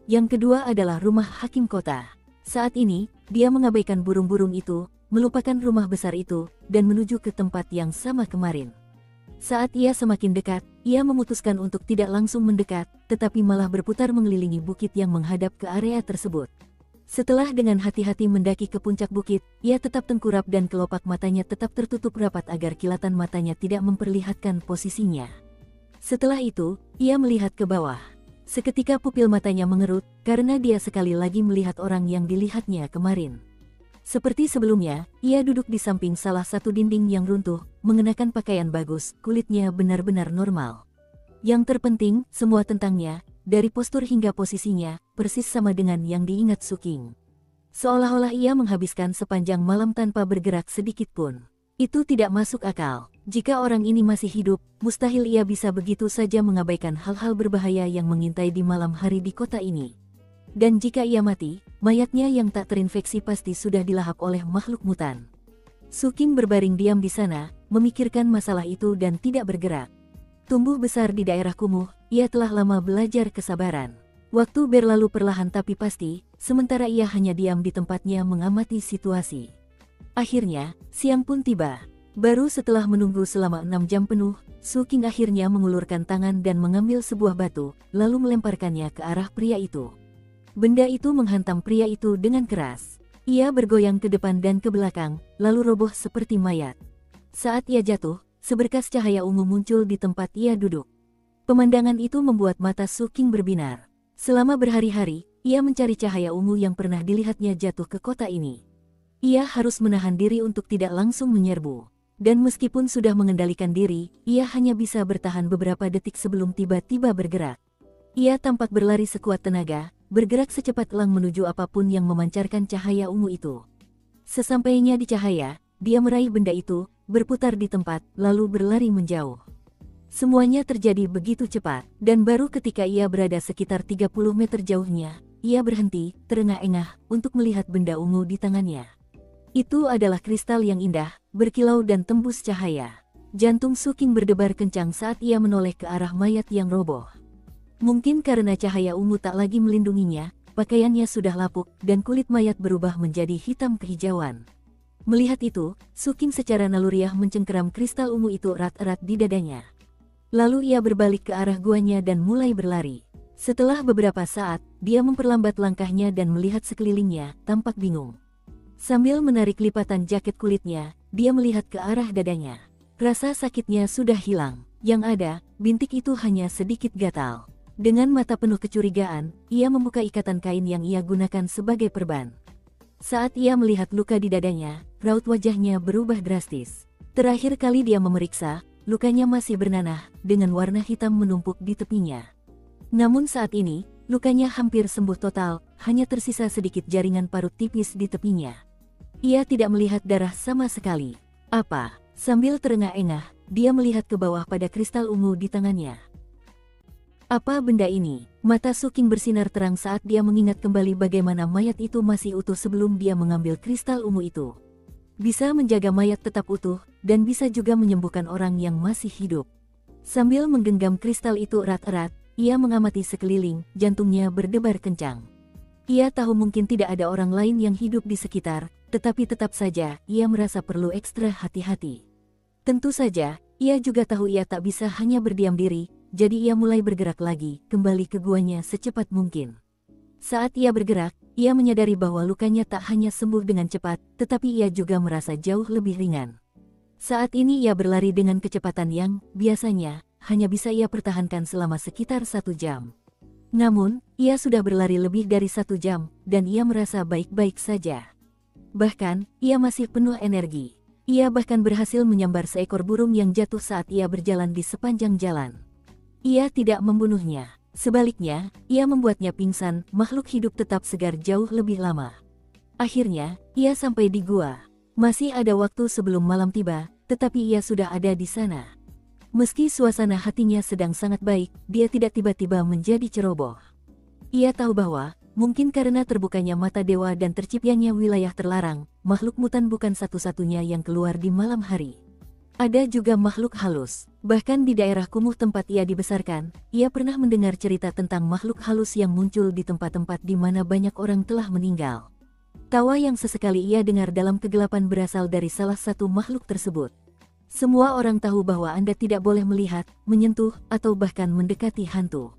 Yang kedua adalah rumah hakim kota. Saat ini, dia mengabaikan burung-burung itu, melupakan rumah besar itu, dan menuju ke tempat yang sama kemarin. Saat ia semakin dekat, ia memutuskan untuk tidak langsung mendekat, tetapi malah berputar mengelilingi bukit yang menghadap ke area tersebut. Setelah dengan hati-hati mendaki ke puncak bukit, ia tetap tengkurap dan kelopak matanya tetap tertutup rapat agar kilatan matanya tidak memperlihatkan posisinya. Setelah itu, ia melihat ke bawah. Seketika pupil matanya mengerut, karena dia sekali lagi melihat orang yang dilihatnya kemarin. Seperti sebelumnya, ia duduk di samping salah satu dinding yang runtuh, mengenakan pakaian bagus, kulitnya benar-benar normal. Yang terpenting, semua tentangnya, dari postur hingga posisinya, persis sama dengan yang diingat Su King. Seolah-olah ia menghabiskan sepanjang malam tanpa bergerak sedikit pun. Itu tidak masuk akal. Jika orang ini masih hidup, mustahil ia bisa begitu saja mengabaikan hal-hal berbahaya yang mengintai di malam hari di kota ini. Dan jika ia mati, mayatnya yang tak terinfeksi pasti sudah dilahap oleh makhluk mutan. Su King berbaring diam di sana, memikirkan masalah itu dan tidak bergerak. Tumbuh besar di daerah kumuh, ia telah lama belajar kesabaran. Waktu berlalu perlahan tapi pasti, sementara ia hanya diam di tempatnya mengamati situasi. Akhirnya, siang pun tiba. Baru setelah menunggu selama 6 jam penuh, Su King akhirnya mengulurkan tangan dan mengambil sebuah batu, lalu melemparkannya ke arah pria itu. Benda itu menghantam pria itu dengan keras. Ia bergoyang ke depan dan ke belakang, lalu roboh seperti mayat. Saat ia jatuh, seberkas cahaya ungu muncul di tempat ia duduk. Pemandangan itu membuat mata Su King berbinar. Selama berhari-hari, ia mencari cahaya ungu yang pernah dilihatnya jatuh ke kota ini. Ia harus menahan diri untuk tidak langsung menyerbu. dan meskipun sudah mengendalikan diri, ia hanya bisa bertahan beberapa detik sebelum tiba-tiba bergerak. Ia tampak berlari sekuat tenaga, bergerak secepat elang menuju apapun yang memancarkan cahaya ungu itu. Sesampainya di cahaya, dia meraih benda itu, berputar di tempat, lalu berlari menjauh. Semuanya terjadi begitu cepat, dan baru ketika ia berada sekitar 30 meter jauhnya, ia berhenti, terengah-engah, untuk melihat benda ungu di tangannya. Itu adalah kristal yang indah, berkilau dan tembus cahaya. Jantung Suking berdebar kencang saat ia menoleh ke arah mayat yang roboh. Mungkin karena cahaya ungu tak lagi melindunginya, pakaiannya sudah lapuk, dan kulit mayat berubah menjadi hitam kehijauan. Melihat itu, Suking secara naluriah mencengkeram kristal ungu itu erat-erat di dadanya. Lalu ia berbalik ke arah guanya dan mulai berlari. Setelah beberapa saat, dia memperlambat langkahnya dan melihat sekelilingnya, tampak bingung. Sambil menarik lipatan jaket kulitnya, dia melihat ke arah dadanya. Rasa sakitnya sudah hilang, yang ada, bintik itu hanya sedikit gatal. Dengan mata penuh kecurigaan, ia membuka ikatan kain yang ia gunakan sebagai perban. Saat ia melihat luka di dadanya, raut wajahnya berubah drastis. Terakhir kali dia memeriksa, lukanya masih bernanah, dengan warna hitam menumpuk di tepinya. Namun saat ini, lukanya hampir sembuh total, hanya tersisa sedikit jaringan parut tipis di tepinya. Ia tidak melihat darah sama sekali. Apa? Sambil terengah-engah, dia melihat ke bawah pada kristal ungu di tangannya. Apa benda ini? Mata Suking bersinar terang saat dia mengingat kembali bagaimana mayat itu masih utuh sebelum dia mengambil kristal ungu itu. Bisa menjaga mayat tetap utuh, dan bisa juga menyembuhkan orang yang masih hidup. Sambil menggenggam kristal itu erat-erat, ia mengamati sekeliling, jantungnya berdebar kencang. Ia tahu mungkin tidak ada orang lain yang hidup di sekitar, tetapi tetap saja, ia merasa perlu ekstra hati-hati. Tentu saja, ia juga tahu ia tak bisa hanya berdiam diri, jadi ia mulai bergerak lagi, kembali ke guanya secepat mungkin. Saat ia bergerak, ia menyadari bahwa lukanya tak hanya sembuh dengan cepat, tetapi ia juga merasa jauh lebih ringan. Saat ini ia berlari dengan kecepatan yang, biasanya, hanya bisa ia pertahankan selama sekitar 1 jam. Namun, ia sudah berlari lebih dari 1 jam, dan ia merasa baik-baik saja. Bahkan, ia masih penuh energi. Ia bahkan berhasil menyambar seekor burung yang jatuh saat ia berjalan di sepanjang jalan. Ia tidak membunuhnya. Sebaliknya, ia membuatnya pingsan, makhluk hidup tetap segar jauh lebih lama. Akhirnya, ia sampai di gua. Masih ada waktu sebelum malam tiba, tetapi ia sudah ada di sana. Meski suasana hatinya sedang sangat baik, dia tidak tiba-tiba menjadi ceroboh. Ia tahu bahwa, mungkin karena terbukanya mata dewa dan terciptanya wilayah terlarang, makhluk mutan bukan satu-satunya yang keluar di malam hari. Ada juga makhluk halus. Bahkan di daerah kumuh tempat ia dibesarkan, ia pernah mendengar cerita tentang makhluk halus yang muncul di tempat-tempat di mana banyak orang telah meninggal. Tawa yang sesekali ia dengar dalam kegelapan berasal dari salah satu makhluk tersebut. Semua orang tahu bahwa Anda tidak boleh melihat, menyentuh, atau bahkan mendekati hantu.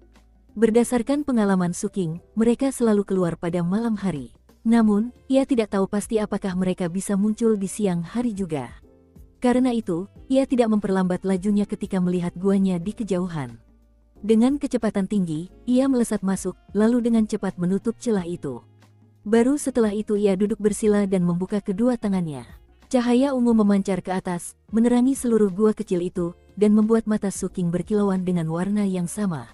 Berdasarkan pengalaman Suking, mereka selalu keluar pada malam hari. Namun, ia tidak tahu pasti apakah mereka bisa muncul di siang hari juga. Karena itu, ia tidak memperlambat lajunya ketika melihat guanya di kejauhan. Dengan kecepatan tinggi, ia melesat masuk, lalu dengan cepat menutup celah itu. Baru setelah itu ia duduk bersila dan membuka kedua tangannya. Cahaya ungu memancar ke atas, menerangi seluruh gua kecil itu, dan membuat mata Suking berkilauan dengan warna yang sama.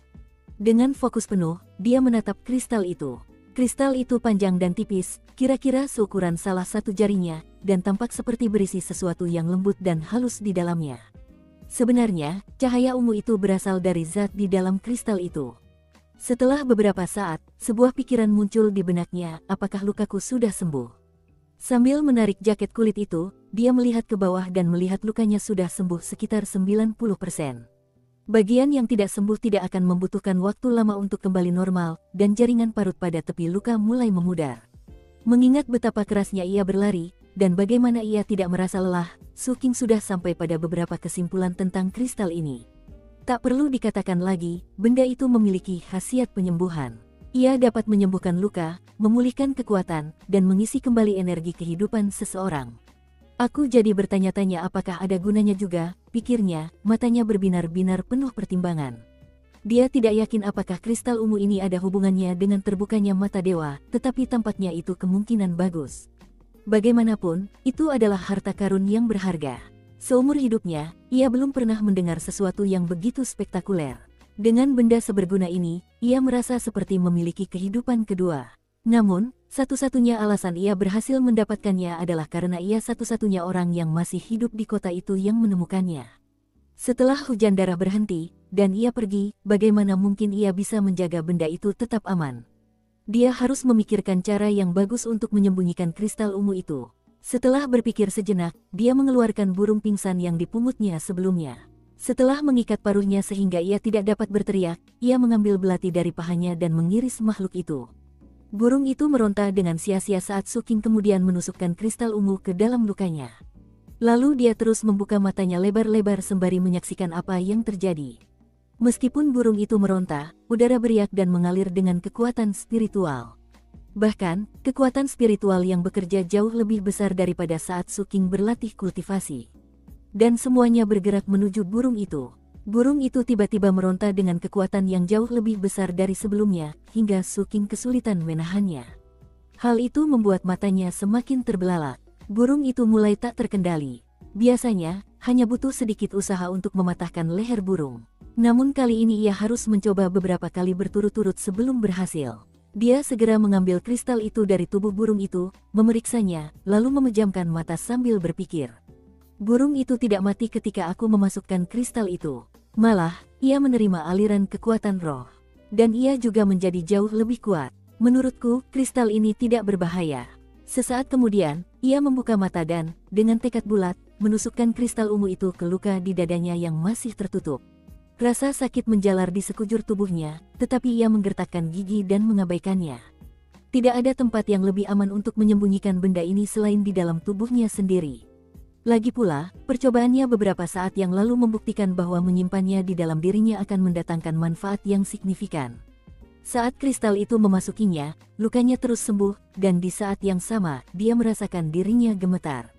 Dengan fokus penuh, dia menatap kristal itu. Kristal itu panjang dan tipis, kira-kira seukuran salah satu jarinya, dan tampak seperti berisi sesuatu yang lembut dan halus di dalamnya. Sebenarnya, cahaya ungu itu berasal dari zat di dalam kristal itu. Setelah beberapa saat, sebuah pikiran muncul di benaknya, apakah lukaku sudah sembuh? Sambil menarik jaket kulit itu, dia melihat ke bawah dan melihat lukanya sudah sembuh sekitar 90%. Bagian yang tidak sembuh tidak akan membutuhkan waktu lama untuk kembali normal, dan jaringan parut pada tepi luka mulai memudar. Mengingat betapa kerasnya ia berlari, dan bagaimana ia tidak merasa lelah, Suking sudah sampai pada beberapa kesimpulan tentang kristal ini. Tak perlu dikatakan lagi, benda itu memiliki khasiat penyembuhan. Ia dapat menyembuhkan luka, memulihkan kekuatan, dan mengisi kembali energi kehidupan seseorang. Aku jadi bertanya-tanya apakah ada gunanya juga, pikirnya, matanya berbinar-binar penuh pertimbangan. Dia tidak yakin apakah kristal ungu ini ada hubungannya dengan terbukanya mata dewa, tetapi tampaknya itu kemungkinan bagus. Bagaimanapun, itu adalah harta karun yang berharga. Seumur hidupnya, ia belum pernah mendengar sesuatu yang begitu spektakuler. Dengan benda seberguna ini, ia merasa seperti memiliki kehidupan kedua. Namun, satu-satunya alasan ia berhasil mendapatkannya adalah karena ia satu-satunya orang yang masih hidup di kota itu yang menemukannya. Setelah hujan darah berhenti, dan ia pergi, bagaimana mungkin ia bisa menjaga benda itu tetap aman? Dia harus memikirkan cara yang bagus untuk menyembunyikan kristal ungu itu. Setelah berpikir sejenak, dia mengeluarkan burung pingsan yang dipungutnya sebelumnya. Setelah mengikat paruhnya sehingga ia tidak dapat berteriak, ia mengambil belati dari pahanya dan mengiris makhluk itu. Burung itu meronta dengan sia-sia saat Suking kemudian menusukkan kristal ungu ke dalam lukanya. Lalu dia terus membuka matanya lebar-lebar sembari menyaksikan apa yang terjadi. Meskipun burung itu meronta, udara beriak dan mengalir dengan kekuatan spiritual. Bahkan, kekuatan spiritual yang bekerja jauh lebih besar daripada saat Suking berlatih kultivasi. Dan semuanya bergerak menuju burung itu. Burung itu tiba-tiba meronta dengan kekuatan yang jauh lebih besar dari sebelumnya, hingga Suking kesulitan menahannya. Hal itu membuat matanya semakin terbelalak. Burung itu mulai tak terkendali. Biasanya, hanya butuh sedikit usaha untuk mematahkan leher burung. Namun kali ini ia harus mencoba beberapa kali berturut-turut sebelum berhasil. Dia segera mengambil kristal itu dari tubuh burung itu, memeriksanya, lalu memejamkan mata sambil berpikir. Burung itu tidak mati ketika aku memasukkan kristal itu. Malah, ia menerima aliran kekuatan roh. Dan ia juga menjadi jauh lebih kuat. Menurutku, kristal ini tidak berbahaya. Sesaat kemudian, ia membuka mata dan, dengan tekad bulat, menusukkan kristal ungu itu ke luka di dadanya yang masih tertutup. Rasa sakit menjalar di sekujur tubuhnya, tetapi ia menggertakkan gigi dan mengabaikannya. Tidak ada tempat yang lebih aman untuk menyembunyikan benda ini selain di dalam tubuhnya sendiri. Lagi pula, percobaannya beberapa saat yang lalu membuktikan bahwa menyimpannya di dalam dirinya akan mendatangkan manfaat yang signifikan. Saat kristal itu memasukinya, lukanya terus sembuh, dan di saat yang sama, dia merasakan dirinya gemetar.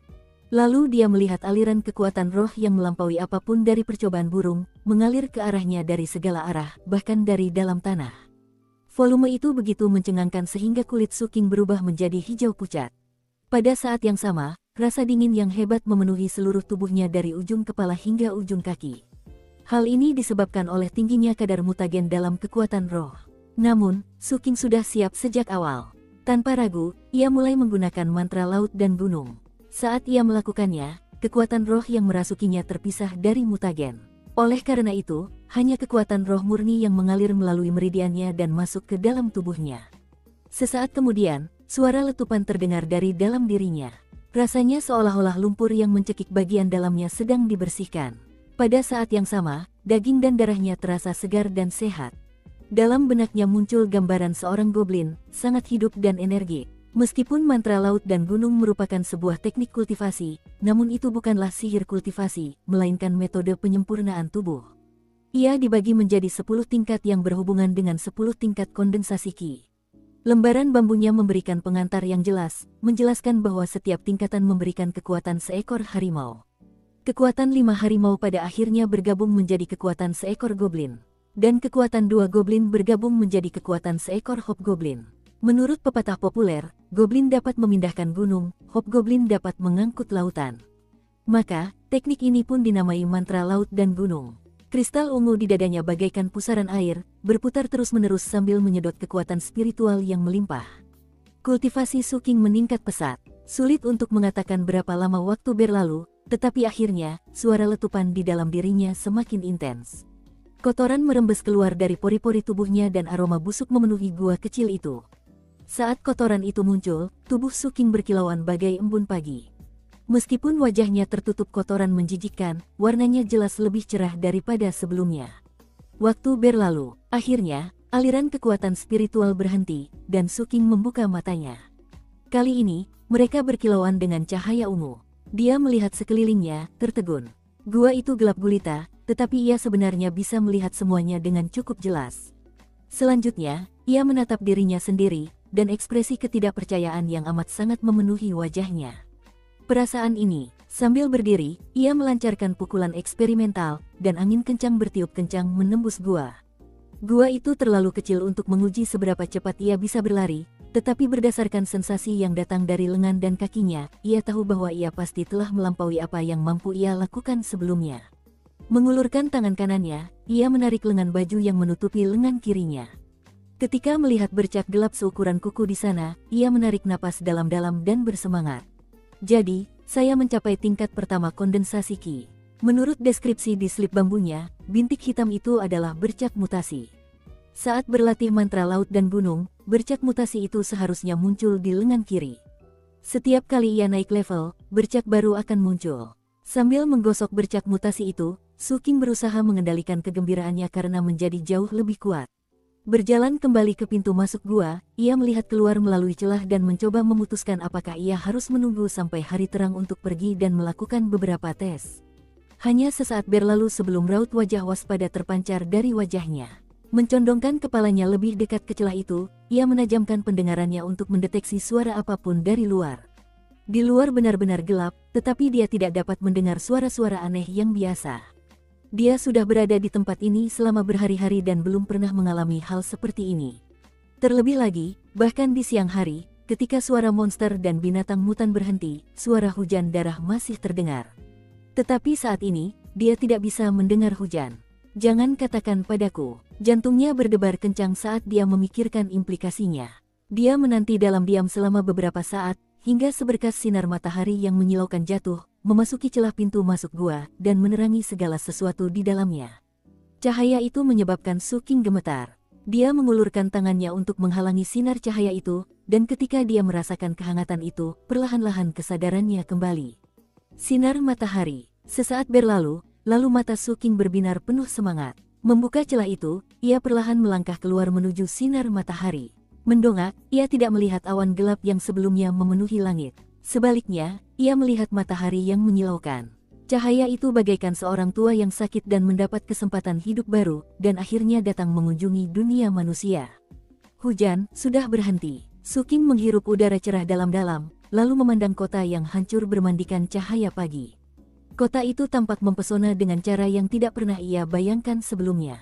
Lalu dia melihat aliran kekuatan roh yang melampaui apapun dari percobaan burung, mengalir ke arahnya dari segala arah, bahkan dari dalam tanah. Volume itu begitu mencengangkan sehingga kulit Suking berubah menjadi hijau pucat. Pada saat yang sama, rasa dingin yang hebat memenuhi seluruh tubuhnya dari ujung kepala hingga ujung kaki. Hal ini disebabkan oleh tingginya kadar mutagen dalam kekuatan roh. Namun, Suking sudah siap sejak awal. Tanpa ragu, ia mulai menggunakan mantra laut dan gunung. Saat ia melakukannya, kekuatan roh yang merasukinya terpisah dari mutagen. Oleh karena itu, hanya kekuatan roh murni yang mengalir melalui meridiannya dan masuk ke dalam tubuhnya. Sesaat kemudian, suara letupan terdengar dari dalam dirinya. Rasanya seolah-olah lumpur yang mencekik bagian dalamnya sedang dibersihkan. Pada saat yang sama, daging dan darahnya terasa segar dan sehat. Dalam benaknya muncul gambaran seorang goblin, sangat hidup dan energik. Meskipun mantra laut dan gunung merupakan sebuah teknik kultivasi, namun itu bukanlah sihir kultivasi, melainkan metode penyempurnaan tubuh. Ia dibagi menjadi 10 tingkat yang berhubungan dengan 10 tingkat kondensasi Qi. Lembaran bambunya memberikan pengantar yang jelas, menjelaskan bahwa setiap tingkatan memberikan kekuatan seekor harimau. Kekuatan 5 harimau pada akhirnya bergabung menjadi kekuatan seekor goblin. Dan kekuatan 2 goblin bergabung menjadi kekuatan seekor hobgoblin. Menurut pepatah populer, goblin dapat memindahkan gunung, hobgoblin dapat mengangkut lautan. Maka, teknik ini pun dinamai mantra laut dan gunung. Kristal ungu di dadanya bagaikan pusaran air, berputar terus-menerus sambil menyedot kekuatan spiritual yang melimpah. Kultivasi Suking meningkat pesat. Sulit untuk mengatakan berapa lama waktu berlalu, tetapi akhirnya, suara letupan di dalam dirinya semakin intens. Kotoran merembes keluar dari pori-pori tubuhnya dan aroma busuk memenuhi gua kecil itu. Saat kotoran itu muncul, tubuh Suking berkilauan bagai embun pagi. Meskipun wajahnya tertutup kotoran menjijikkan, warnanya jelas lebih cerah daripada sebelumnya. Waktu berlalu, akhirnya, aliran kekuatan spiritual berhenti, dan Suking membuka matanya. Kali ini, mereka berkilauan dengan cahaya ungu. Dia melihat sekelilingnya, tertegun. Gua itu gelap gulita, tetapi ia sebenarnya bisa melihat semuanya dengan cukup jelas. Selanjutnya, ia menatap dirinya sendiri, dan ekspresi ketidakpercayaan yang amat sangat memenuhi wajahnya. Perasaan ini, sambil berdiri, ia melancarkan pukulan eksperimental, dan angin kencang bertiup kencang menembus gua. Gua itu terlalu kecil untuk menguji seberapa cepat ia bisa berlari, Tetapi berdasarkan sensasi yang datang dari lengan dan kakinya, ia tahu bahwa ia pasti telah melampaui apa yang mampu ia lakukan sebelumnya. Mengulurkan tangan kanannya, ia menarik lengan baju yang menutupi lengan kirinya. Ketika melihat bercak gelap seukuran kuku di sana, ia menarik napas dalam-dalam dan bersemangat. Jadi, saya mencapai tingkat pertama kondensasi Ki. Menurut deskripsi di slip bambunya, bintik hitam itu adalah bercak mutasi. Saat berlatih mantra laut dan gunung, bercak mutasi itu seharusnya muncul di lengan kiri. Setiap kali ia naik level, bercak baru akan muncul. Sambil menggosok bercak mutasi itu, Su King berusaha mengendalikan kegembiraannya karena menjadi jauh lebih kuat. Berjalan kembali ke pintu masuk gua, ia melihat keluar melalui celah dan mencoba memutuskan apakah ia harus menunggu sampai hari terang untuk pergi dan melakukan beberapa tes. Hanya sesaat berlalu sebelum raut wajah waspada terpancar dari wajahnya. Mencondongkan kepalanya lebih dekat ke celah itu, ia menajamkan pendengarannya untuk mendeteksi suara apapun dari luar. Di luar benar-benar gelap, tetapi dia tidak dapat mendengar suara-suara aneh yang biasa. Dia sudah berada di tempat ini selama berhari-hari dan belum pernah mengalami hal seperti ini. Terlebih lagi, bahkan di siang hari, ketika suara monster dan binatang mutan berhenti, suara hujan darah masih terdengar. Tetapi saat ini, dia tidak bisa mendengar hujan. Jangan katakan padaku. Jantungnya berdebar kencang saat dia memikirkan implikasinya. Dia menanti dalam diam selama beberapa saat, hingga seberkas sinar matahari yang menyilaukan jatuh, memasuki celah pintu masuk gua, dan menerangi segala sesuatu di dalamnya. Cahaya itu menyebabkan Su King gemetar. Dia mengulurkan tangannya untuk menghalangi sinar cahaya itu, dan ketika dia merasakan kehangatan itu, perlahan-lahan kesadarannya kembali. Sinar matahari. Sesaat berlalu, lalu mata Su King berbinar penuh semangat. Membuka celah itu, ia perlahan melangkah keluar menuju sinar matahari. Mendongak, ia tidak melihat awan gelap yang sebelumnya memenuhi langit. Sebaliknya, ia melihat matahari yang menyilaukan. Cahaya itu bagaikan seorang tua yang sakit dan mendapat kesempatan hidup baru, dan akhirnya datang mengunjungi dunia manusia. Hujan sudah berhenti. Su King menghirup udara cerah dalam-dalam, lalu memandang kota yang hancur bermandikan cahaya pagi. Kota itu tampak mempesona dengan cara yang tidak pernah ia bayangkan sebelumnya.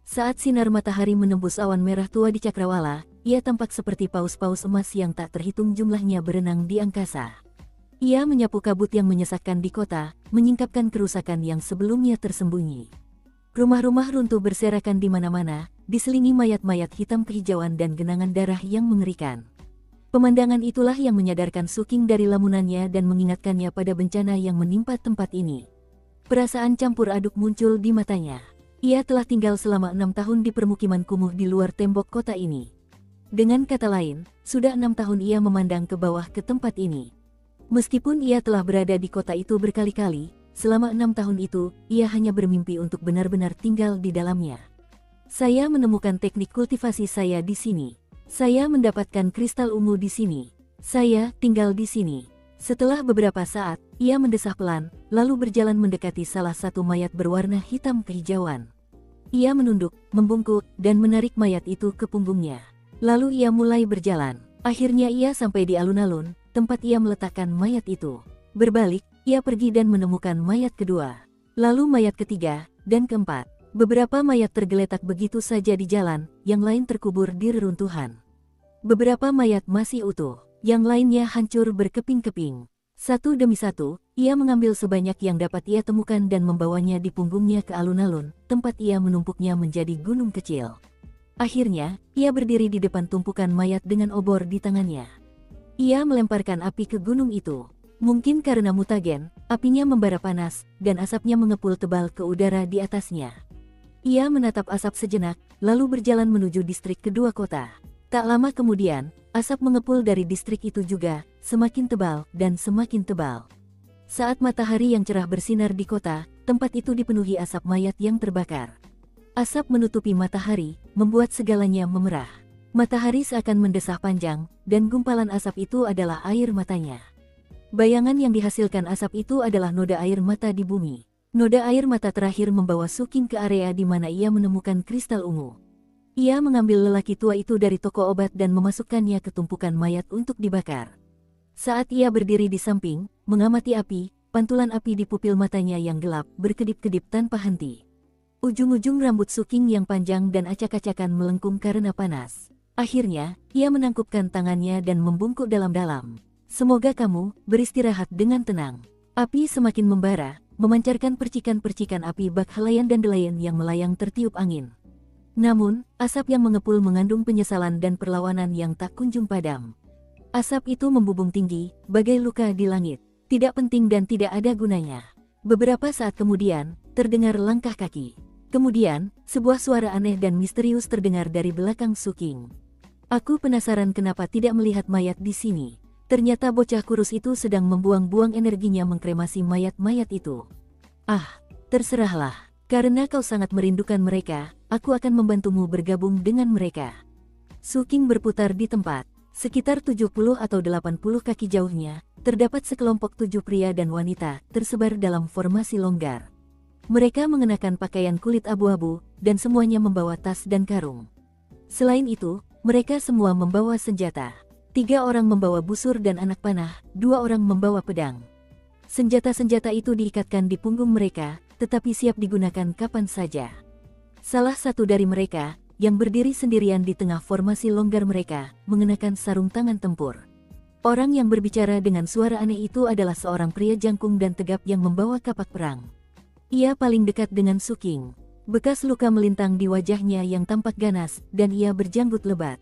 Saat sinar matahari menembus awan merah tua di cakrawala, ia tampak seperti paus-paus emas yang tak terhitung jumlahnya berenang di angkasa. Ia menyapu kabut yang menyesakkan di kota, menyingkapkan kerusakan yang sebelumnya tersembunyi. Rumah-rumah runtuh berserakan di mana-mana, diselingi mayat-mayat hitam kehijauan dan genangan darah yang mengerikan. Pemandangan itulah yang menyadarkan Su King dari lamunannya dan mengingatkannya pada bencana yang menimpa tempat ini. Perasaan campur aduk muncul di matanya. Ia telah tinggal selama 6 tahun di permukiman kumuh di luar tembok kota ini. Dengan kata lain, sudah 6 tahun ia memandang ke bawah ke tempat ini. Meskipun ia telah berada di kota itu berkali-kali, selama 6 tahun itu, ia hanya bermimpi untuk benar-benar tinggal di dalamnya. Saya menemukan teknik kultivasi saya di sini. Saya mendapatkan kristal ungu di sini. Saya tinggal di sini. Setelah beberapa saat, ia mendesah pelan, lalu berjalan mendekati salah satu mayat berwarna hitam kehijauan. Ia menunduk, membungkuk, dan menarik mayat itu ke punggungnya. Lalu ia mulai berjalan. Akhirnya ia sampai di alun-alun, tempat ia meletakkan mayat itu. Berbalik, ia pergi dan menemukan mayat kedua. Lalu mayat ketiga, dan keempat. Beberapa mayat tergeletak begitu saja di jalan, yang lain terkubur di reruntuhan. Beberapa mayat masih utuh, yang lainnya hancur berkeping-keping. Satu demi satu, ia mengambil sebanyak yang dapat ia temukan dan membawanya di punggungnya ke alun-alun, tempat ia menumpuknya menjadi gunung kecil. Akhirnya, ia berdiri di depan tumpukan mayat dengan obor di tangannya. Ia melemparkan api ke gunung itu. Mungkin karena mutagen, apinya membara panas, dan asapnya mengepul tebal ke udara di atasnya. Ia menatap asap sejenak, lalu berjalan menuju distrik kedua kota. Tak lama kemudian, asap mengepul dari distrik itu juga, semakin tebal dan semakin tebal. Saat matahari yang cerah bersinar di kota, tempat itu dipenuhi asap mayat yang terbakar. Asap menutupi matahari, membuat segalanya memerah. Matahari seakan mendesah panjang, dan gumpalan asap itu adalah air matanya. Bayangan yang dihasilkan asap itu adalah noda air mata di bumi. Noda air mata terakhir membawa Su King ke area di mana ia menemukan kristal ungu. Ia mengambil lelaki tua itu dari toko obat dan memasukkannya ke tumpukan mayat untuk dibakar. Saat ia berdiri di samping, mengamati api, pantulan api di pupil matanya yang gelap berkedip-kedip tanpa henti. Ujung-ujung rambut Su King yang panjang dan acak-acakan melengkung karena panas. Akhirnya, ia menangkupkan tangannya dan membungkuk dalam-dalam. Semoga kamu beristirahat dengan tenang. Api semakin membara, memancarkan percikan-percikan api bak helayan dan delayan yang melayang tertiup angin. Namun, asap yang mengepul mengandung penyesalan dan perlawanan yang tak kunjung padam. Asap itu membubung tinggi, bagai luka di langit. Tidak penting dan tidak ada gunanya. Beberapa saat kemudian, terdengar langkah kaki. Kemudian, sebuah suara aneh dan misterius terdengar dari belakang Suking. Aku penasaran kenapa tidak melihat mayat di sini. Ternyata bocah kurus itu sedang membuang-buang energinya mengkremasi mayat-mayat itu. Ah, terserahlah. Karena kau sangat merindukan mereka, aku akan membantumu bergabung dengan mereka. Suking berputar di tempat. Sekitar 70 atau 80 kaki jauhnya, terdapat sekelompok 7 pria dan wanita tersebar dalam formasi longgar. Mereka mengenakan pakaian kulit abu-abu, dan semuanya membawa tas dan karung. Selain itu, mereka semua membawa senjata. 3 orang membawa busur dan anak panah, 2 orang membawa pedang. Senjata-senjata itu diikatkan di punggung mereka, tetapi siap digunakan kapan saja. Salah satu dari mereka, yang berdiri sendirian di tengah formasi longgar mereka, mengenakan sarung tangan tempur. Orang yang berbicara dengan suara aneh itu adalah seorang pria jangkung dan tegap yang membawa kapak perang. Ia paling dekat dengan Suking. Bekas luka melintang di wajahnya yang tampak ganas, dan ia berjanggut lebat.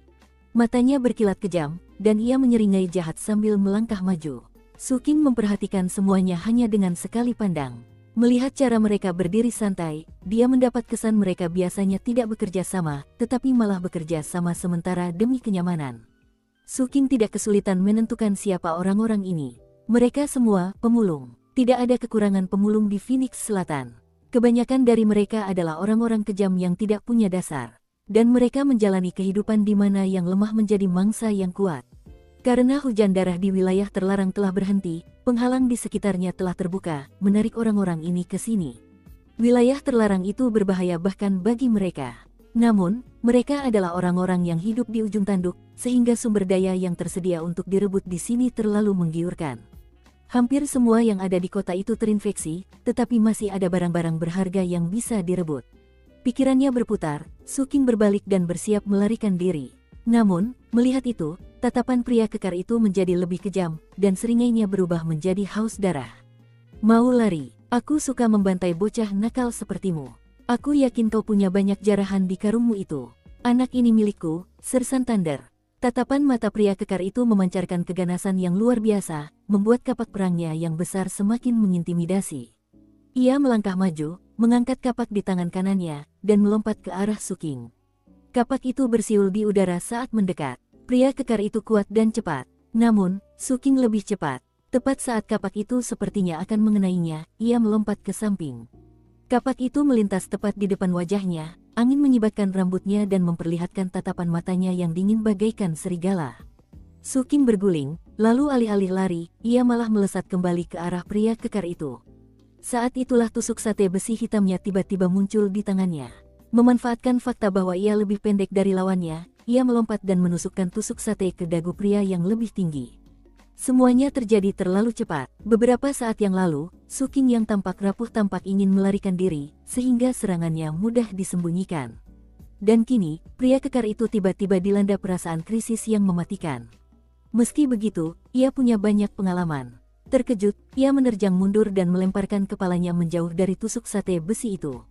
Matanya berkilat kejam, dan ia menyeringai jahat sambil melangkah maju. Suking memperhatikan semuanya hanya dengan sekali pandang. Melihat cara mereka berdiri santai, dia mendapat kesan mereka biasanya tidak bekerja sama, tetapi malah bekerja sama sementara demi kenyamanan. Suking tidak kesulitan menentukan siapa orang-orang ini. Mereka semua pemulung. Tidak ada kekurangan pemulung di Phoenix Selatan. Kebanyakan dari mereka adalah orang-orang kejam yang tidak punya dasar. Dan mereka menjalani kehidupan di mana yang lemah menjadi mangsa yang kuat. Karena hujan darah di wilayah terlarang telah berhenti, penghalang di sekitarnya telah terbuka, menarik orang-orang ini ke sini. Wilayah terlarang itu berbahaya bahkan bagi mereka. Namun, mereka adalah orang-orang yang hidup di ujung tanduk, sehingga sumber daya yang tersedia untuk direbut di sini terlalu menggiurkan. Hampir semua yang ada di kota itu terinfeksi, tetapi masih ada barang-barang berharga yang bisa direbut. Pikirannya berputar, Suking berbalik dan bersiap melarikan diri. Namun, melihat itu, tatapan pria kekar itu menjadi lebih kejam, dan seringainya berubah menjadi haus darah. Mau lari? Aku suka membantai bocah nakal sepertimu. Aku yakin kau punya banyak jarahan di karungmu itu. Anak ini milikku, Sersan Thunder. Tatapan mata pria kekar itu memancarkan keganasan yang luar biasa, membuat kapak perangnya yang besar semakin mengintimidasi. Ia melangkah maju, mengangkat kapak di tangan kanannya, dan melompat ke arah Suking. Kapak itu bersiul di udara saat mendekat. Pria kekar itu kuat dan cepat. Namun, Suking lebih cepat. Tepat saat kapak itu sepertinya akan mengenainya, ia melompat ke samping. Kapak itu melintas tepat di depan wajahnya, angin menyibatkan rambutnya dan memperlihatkan tatapan matanya yang dingin bagaikan serigala. Suking berguling, lalu alih-alih lari, ia malah melesat kembali ke arah pria kekar itu. Saat itulah tusuk sate besi hitamnya tiba-tiba muncul di tangannya. Memanfaatkan fakta bahwa ia lebih pendek dari lawannya, ia melompat dan menusukkan tusuk sate ke dagu pria yang lebih tinggi. Semuanya terjadi terlalu cepat. Beberapa saat yang lalu, Suking yang tampak rapuh tampak ingin melarikan diri, sehingga serangannya mudah disembunyikan. Dan kini, pria kekar itu tiba-tiba dilanda perasaan krisis yang mematikan. Meski begitu, ia punya banyak pengalaman. Terkejut, ia menerjang mundur dan melemparkan kepalanya menjauh dari tusuk sate besi itu.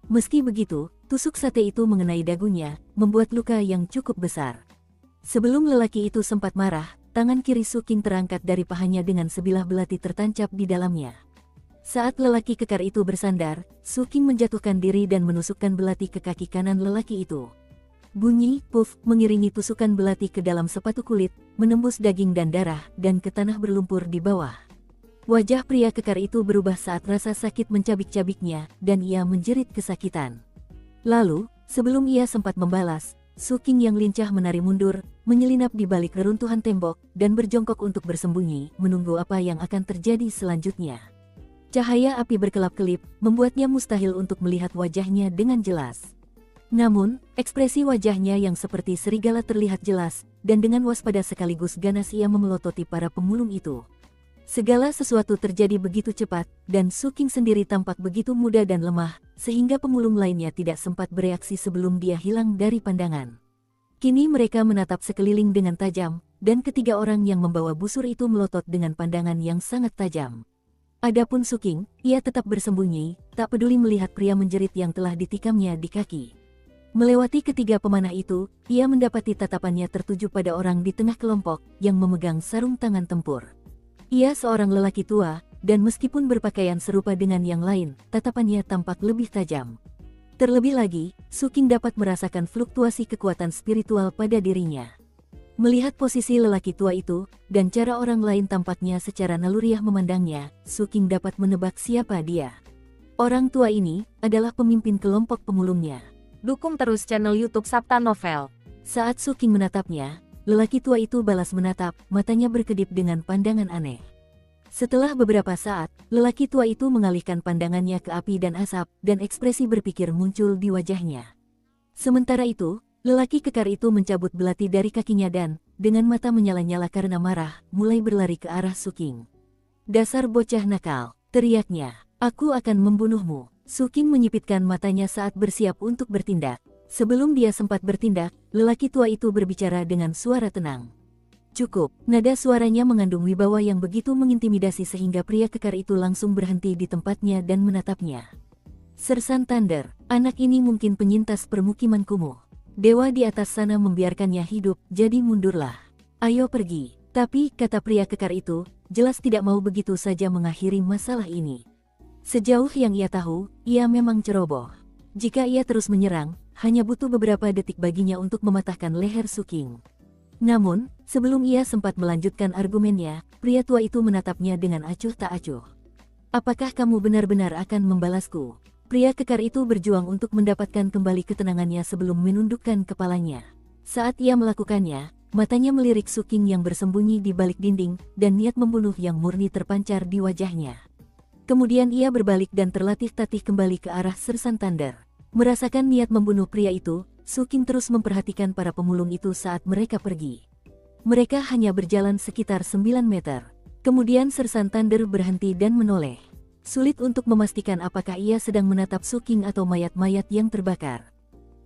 Meski begitu, tusuk sate itu mengenai dagunya, membuat luka yang cukup besar. Sebelum lelaki itu sempat marah, tangan kiri Suking terangkat dari pahanya dengan sebilah belati tertancap di dalamnya. Saat lelaki kekar itu bersandar, Suking menjatuhkan diri dan menusukkan belati ke kaki kanan lelaki itu. Bunyi puff mengiringi tusukan belati ke dalam sepatu kulit, menembus daging dan darah, dan ke tanah berlumpur di bawah. Wajah pria kekar itu berubah saat rasa sakit mencabik-cabiknya, dan ia menjerit kesakitan. Lalu, sebelum ia sempat membalas, Suking yang lincah menari mundur, menyelinap di balik reruntuhan tembok, dan berjongkok untuk bersembunyi, menunggu apa yang akan terjadi selanjutnya. Cahaya api berkelap-kelip, membuatnya mustahil untuk melihat wajahnya dengan jelas. Namun, ekspresi wajahnya yang seperti serigala terlihat jelas, dan dengan waspada sekaligus ganas ia memelototi para pemulung itu. Segala sesuatu terjadi begitu cepat, dan Suking sendiri tampak begitu muda dan lemah, sehingga pemulung lainnya tidak sempat bereaksi sebelum dia hilang dari pandangan. Kini mereka menatap sekeliling dengan tajam, dan ketiga orang yang membawa busur itu melotot dengan pandangan yang sangat tajam. Adapun Suking, ia tetap bersembunyi, tak peduli melihat pria menjerit yang telah ditikamnya di kaki. Melewati ketiga pemanah itu, ia mendapati tatapannya tertuju pada orang di tengah kelompok yang memegang sarung tangan tempur. Ia seorang lelaki tua, dan meskipun berpakaian serupa dengan yang lain, tatapannya tampak lebih tajam. Terlebih lagi, Suking dapat merasakan fluktuasi kekuatan spiritual pada dirinya. Melihat posisi lelaki tua itu, dan cara orang lain tampaknya secara naluriah memandangnya, Suking dapat menebak siapa dia. Orang tua ini adalah pemimpin kelompok pemulungnya. Dukung terus channel YouTube Sabta Novel. Saat Suking menatapnya, lelaki tua itu balas menatap, matanya berkedip dengan pandangan aneh. Setelah beberapa saat, lelaki tua itu mengalihkan pandangannya ke api dan asap, dan ekspresi berpikir muncul di wajahnya. Sementara itu, lelaki kekar itu mencabut belati dari kakinya dan, dengan mata menyala-nyala karena marah, mulai berlari ke arah Suking. "Dasar bocah nakal," teriaknya, "aku akan membunuhmu." Suking menyipitkan matanya saat bersiap untuk bertindak. Sebelum dia sempat bertindak, lelaki tua itu berbicara dengan suara tenang. "Cukup." Nada suaranya mengandung wibawa yang begitu mengintimidasi sehingga pria kekar itu langsung berhenti di tempatnya dan menatapnya. "Sersan Thunder, anak ini mungkin penyintas permukiman kumuh. Dewa di atas sana membiarkannya hidup, jadi mundurlah. Ayo pergi." Tapi, kata pria kekar itu, jelas tidak mau begitu saja mengakhiri masalah ini. Sejauh yang ia tahu, ia memang ceroboh. Jika ia terus menyerang, hanya butuh beberapa detik baginya untuk mematahkan leher Suking. Namun, sebelum ia sempat melanjutkan argumennya, pria tua itu menatapnya dengan acuh tak acuh. "Apakah kamu benar-benar akan membalasku?" Pria kekar itu berjuang untuk mendapatkan kembali ketenangannya sebelum menundukkan kepalanya. Saat ia melakukannya, matanya melirik Suking yang bersembunyi di balik dinding, dan niat membunuh yang murni terpancar di wajahnya. Kemudian ia berbalik dan terlatih-tatih kembali ke arah Sersan Thunder. Merasakan niat membunuh pria itu, Suking terus memperhatikan para pemulung itu saat mereka pergi. Mereka hanya berjalan sekitar 9 meter. Kemudian Sersan Thunder berhenti dan menoleh. Sulit untuk memastikan apakah ia sedang menatap Suking atau mayat-mayat yang terbakar.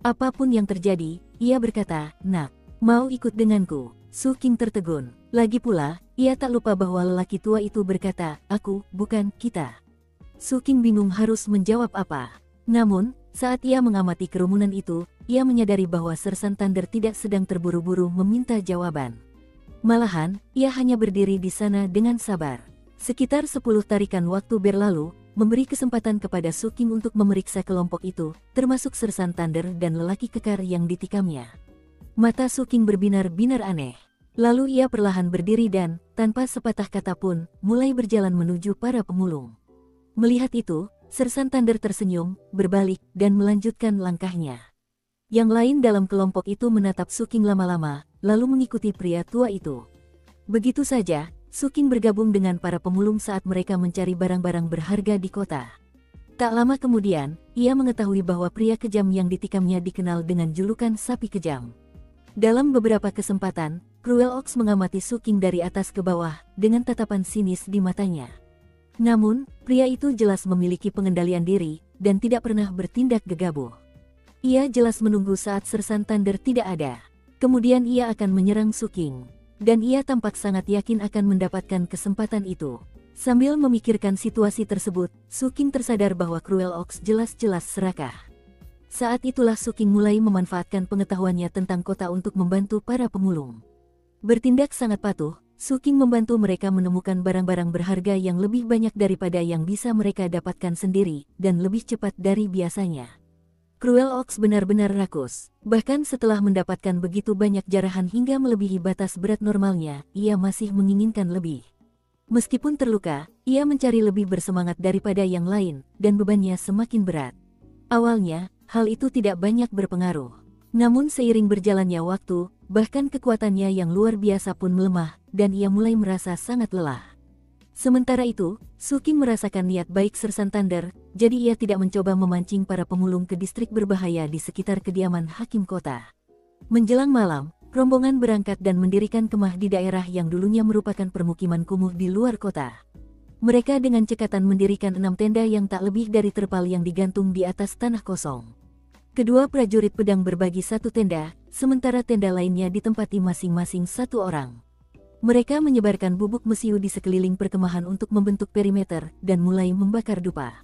Apapun yang terjadi, ia berkata, "Nak, mau ikut denganku?" Suking tertegun. Lagi pula, ia tak lupa bahwa lelaki tua itu berkata, "Aku, bukan kita." Suking bingung harus menjawab apa. Namun, saat ia mengamati kerumunan itu, ia menyadari bahwa Sersan Thunder tidak sedang terburu-buru meminta jawaban. Malahan, ia hanya berdiri di sana dengan sabar. Sekitar 10 tarikan waktu berlalu, memberi kesempatan kepada Suking untuk memeriksa kelompok itu, termasuk Sersan Thunder dan lelaki kekar yang ditikamnya. Mata Suking berbinar-binar aneh. Lalu ia perlahan berdiri dan, tanpa sepatah kata pun, mulai berjalan menuju para pemulung. Melihat itu, Sersan Thunder tersenyum, berbalik, dan melanjutkan langkahnya. Yang lain dalam kelompok itu menatap Suking lama-lama, lalu mengikuti pria tua itu. Begitu saja, Suking bergabung dengan para pemulung saat mereka mencari barang-barang berharga di kota. Tak lama kemudian, ia mengetahui bahwa pria kejam yang ditikamnya dikenal dengan julukan sapi kejam. Dalam beberapa kesempatan, Cruel Ox mengamati Suking dari atas ke bawah, dengan tatapan sinis di matanya. Namun, pria itu jelas memiliki pengendalian diri, dan tidak pernah bertindak gegabah. Ia jelas menunggu saat Sersan Thunder tidak ada. Kemudian ia akan menyerang Suking. Dan ia tampak sangat yakin akan mendapatkan kesempatan itu. Sambil memikirkan situasi tersebut, Suking tersadar bahwa Cruel Ox jelas-jelas serakah. Saat itulah Suking mulai memanfaatkan pengetahuannya tentang kota untuk membantu para pemulung. Bertindak sangat patuh, Suking membantu mereka menemukan barang-barang berharga yang lebih banyak daripada yang bisa mereka dapatkan sendiri, dan lebih cepat dari biasanya. Cruel Ox benar-benar rakus. Bahkan setelah mendapatkan begitu banyak jarahan hingga melebihi batas berat normalnya, ia masih menginginkan lebih. Meskipun terluka, ia mencari lebih bersemangat daripada yang lain, dan bebannya semakin berat. Awalnya, hal itu tidak banyak berpengaruh. Namun seiring berjalannya waktu, bahkan kekuatannya yang luar biasa pun melemah, dan ia mulai merasa sangat lelah. Sementara itu, Suking merasakan niat baik Sersan Thunder, jadi ia tidak mencoba memancing para pemulung ke distrik berbahaya di sekitar kediaman hakim kota. Menjelang malam, rombongan berangkat dan mendirikan kemah di daerah yang dulunya merupakan permukiman kumuh di luar kota. Mereka dengan cekatan mendirikan 6 tenda yang tak lebih dari terpal yang digantung di atas tanah kosong. Kedua prajurit pedang berbagi satu tenda, sementara tenda lainnya ditempati masing-masing satu orang. Mereka menyebarkan bubuk mesiu di sekeliling perkemahan untuk membentuk perimeter dan mulai membakar dupa.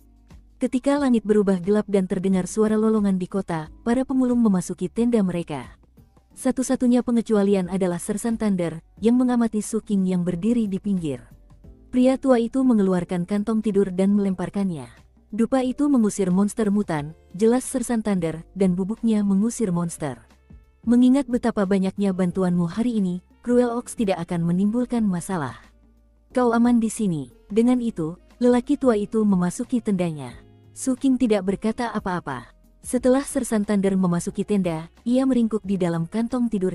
Ketika langit berubah gelap dan terdengar suara lolongan di kota, para pemulung memasuki tenda mereka. Satu-satunya pengecualian adalah Sersan Thunder yang mengamati Su King yang berdiri di pinggir. Pria tua itu mengeluarkan kantong tidur dan melemparkannya. Dupa itu mengusir monster mutan, jelas Sersan Thunder, dan bubuknya mengusir monster. Mengingat betapa banyaknya bantuanmu hari ini, Cruel Ox tidak akan menimbulkan masalah. Kau aman di sini. Dengan itu, lelaki tua itu memasuki tendanya. Su King tidak berkata apa-apa. Setelah Sersan Thunder memasuki tenda, ia meringkuk di dalam kantong tidurnya.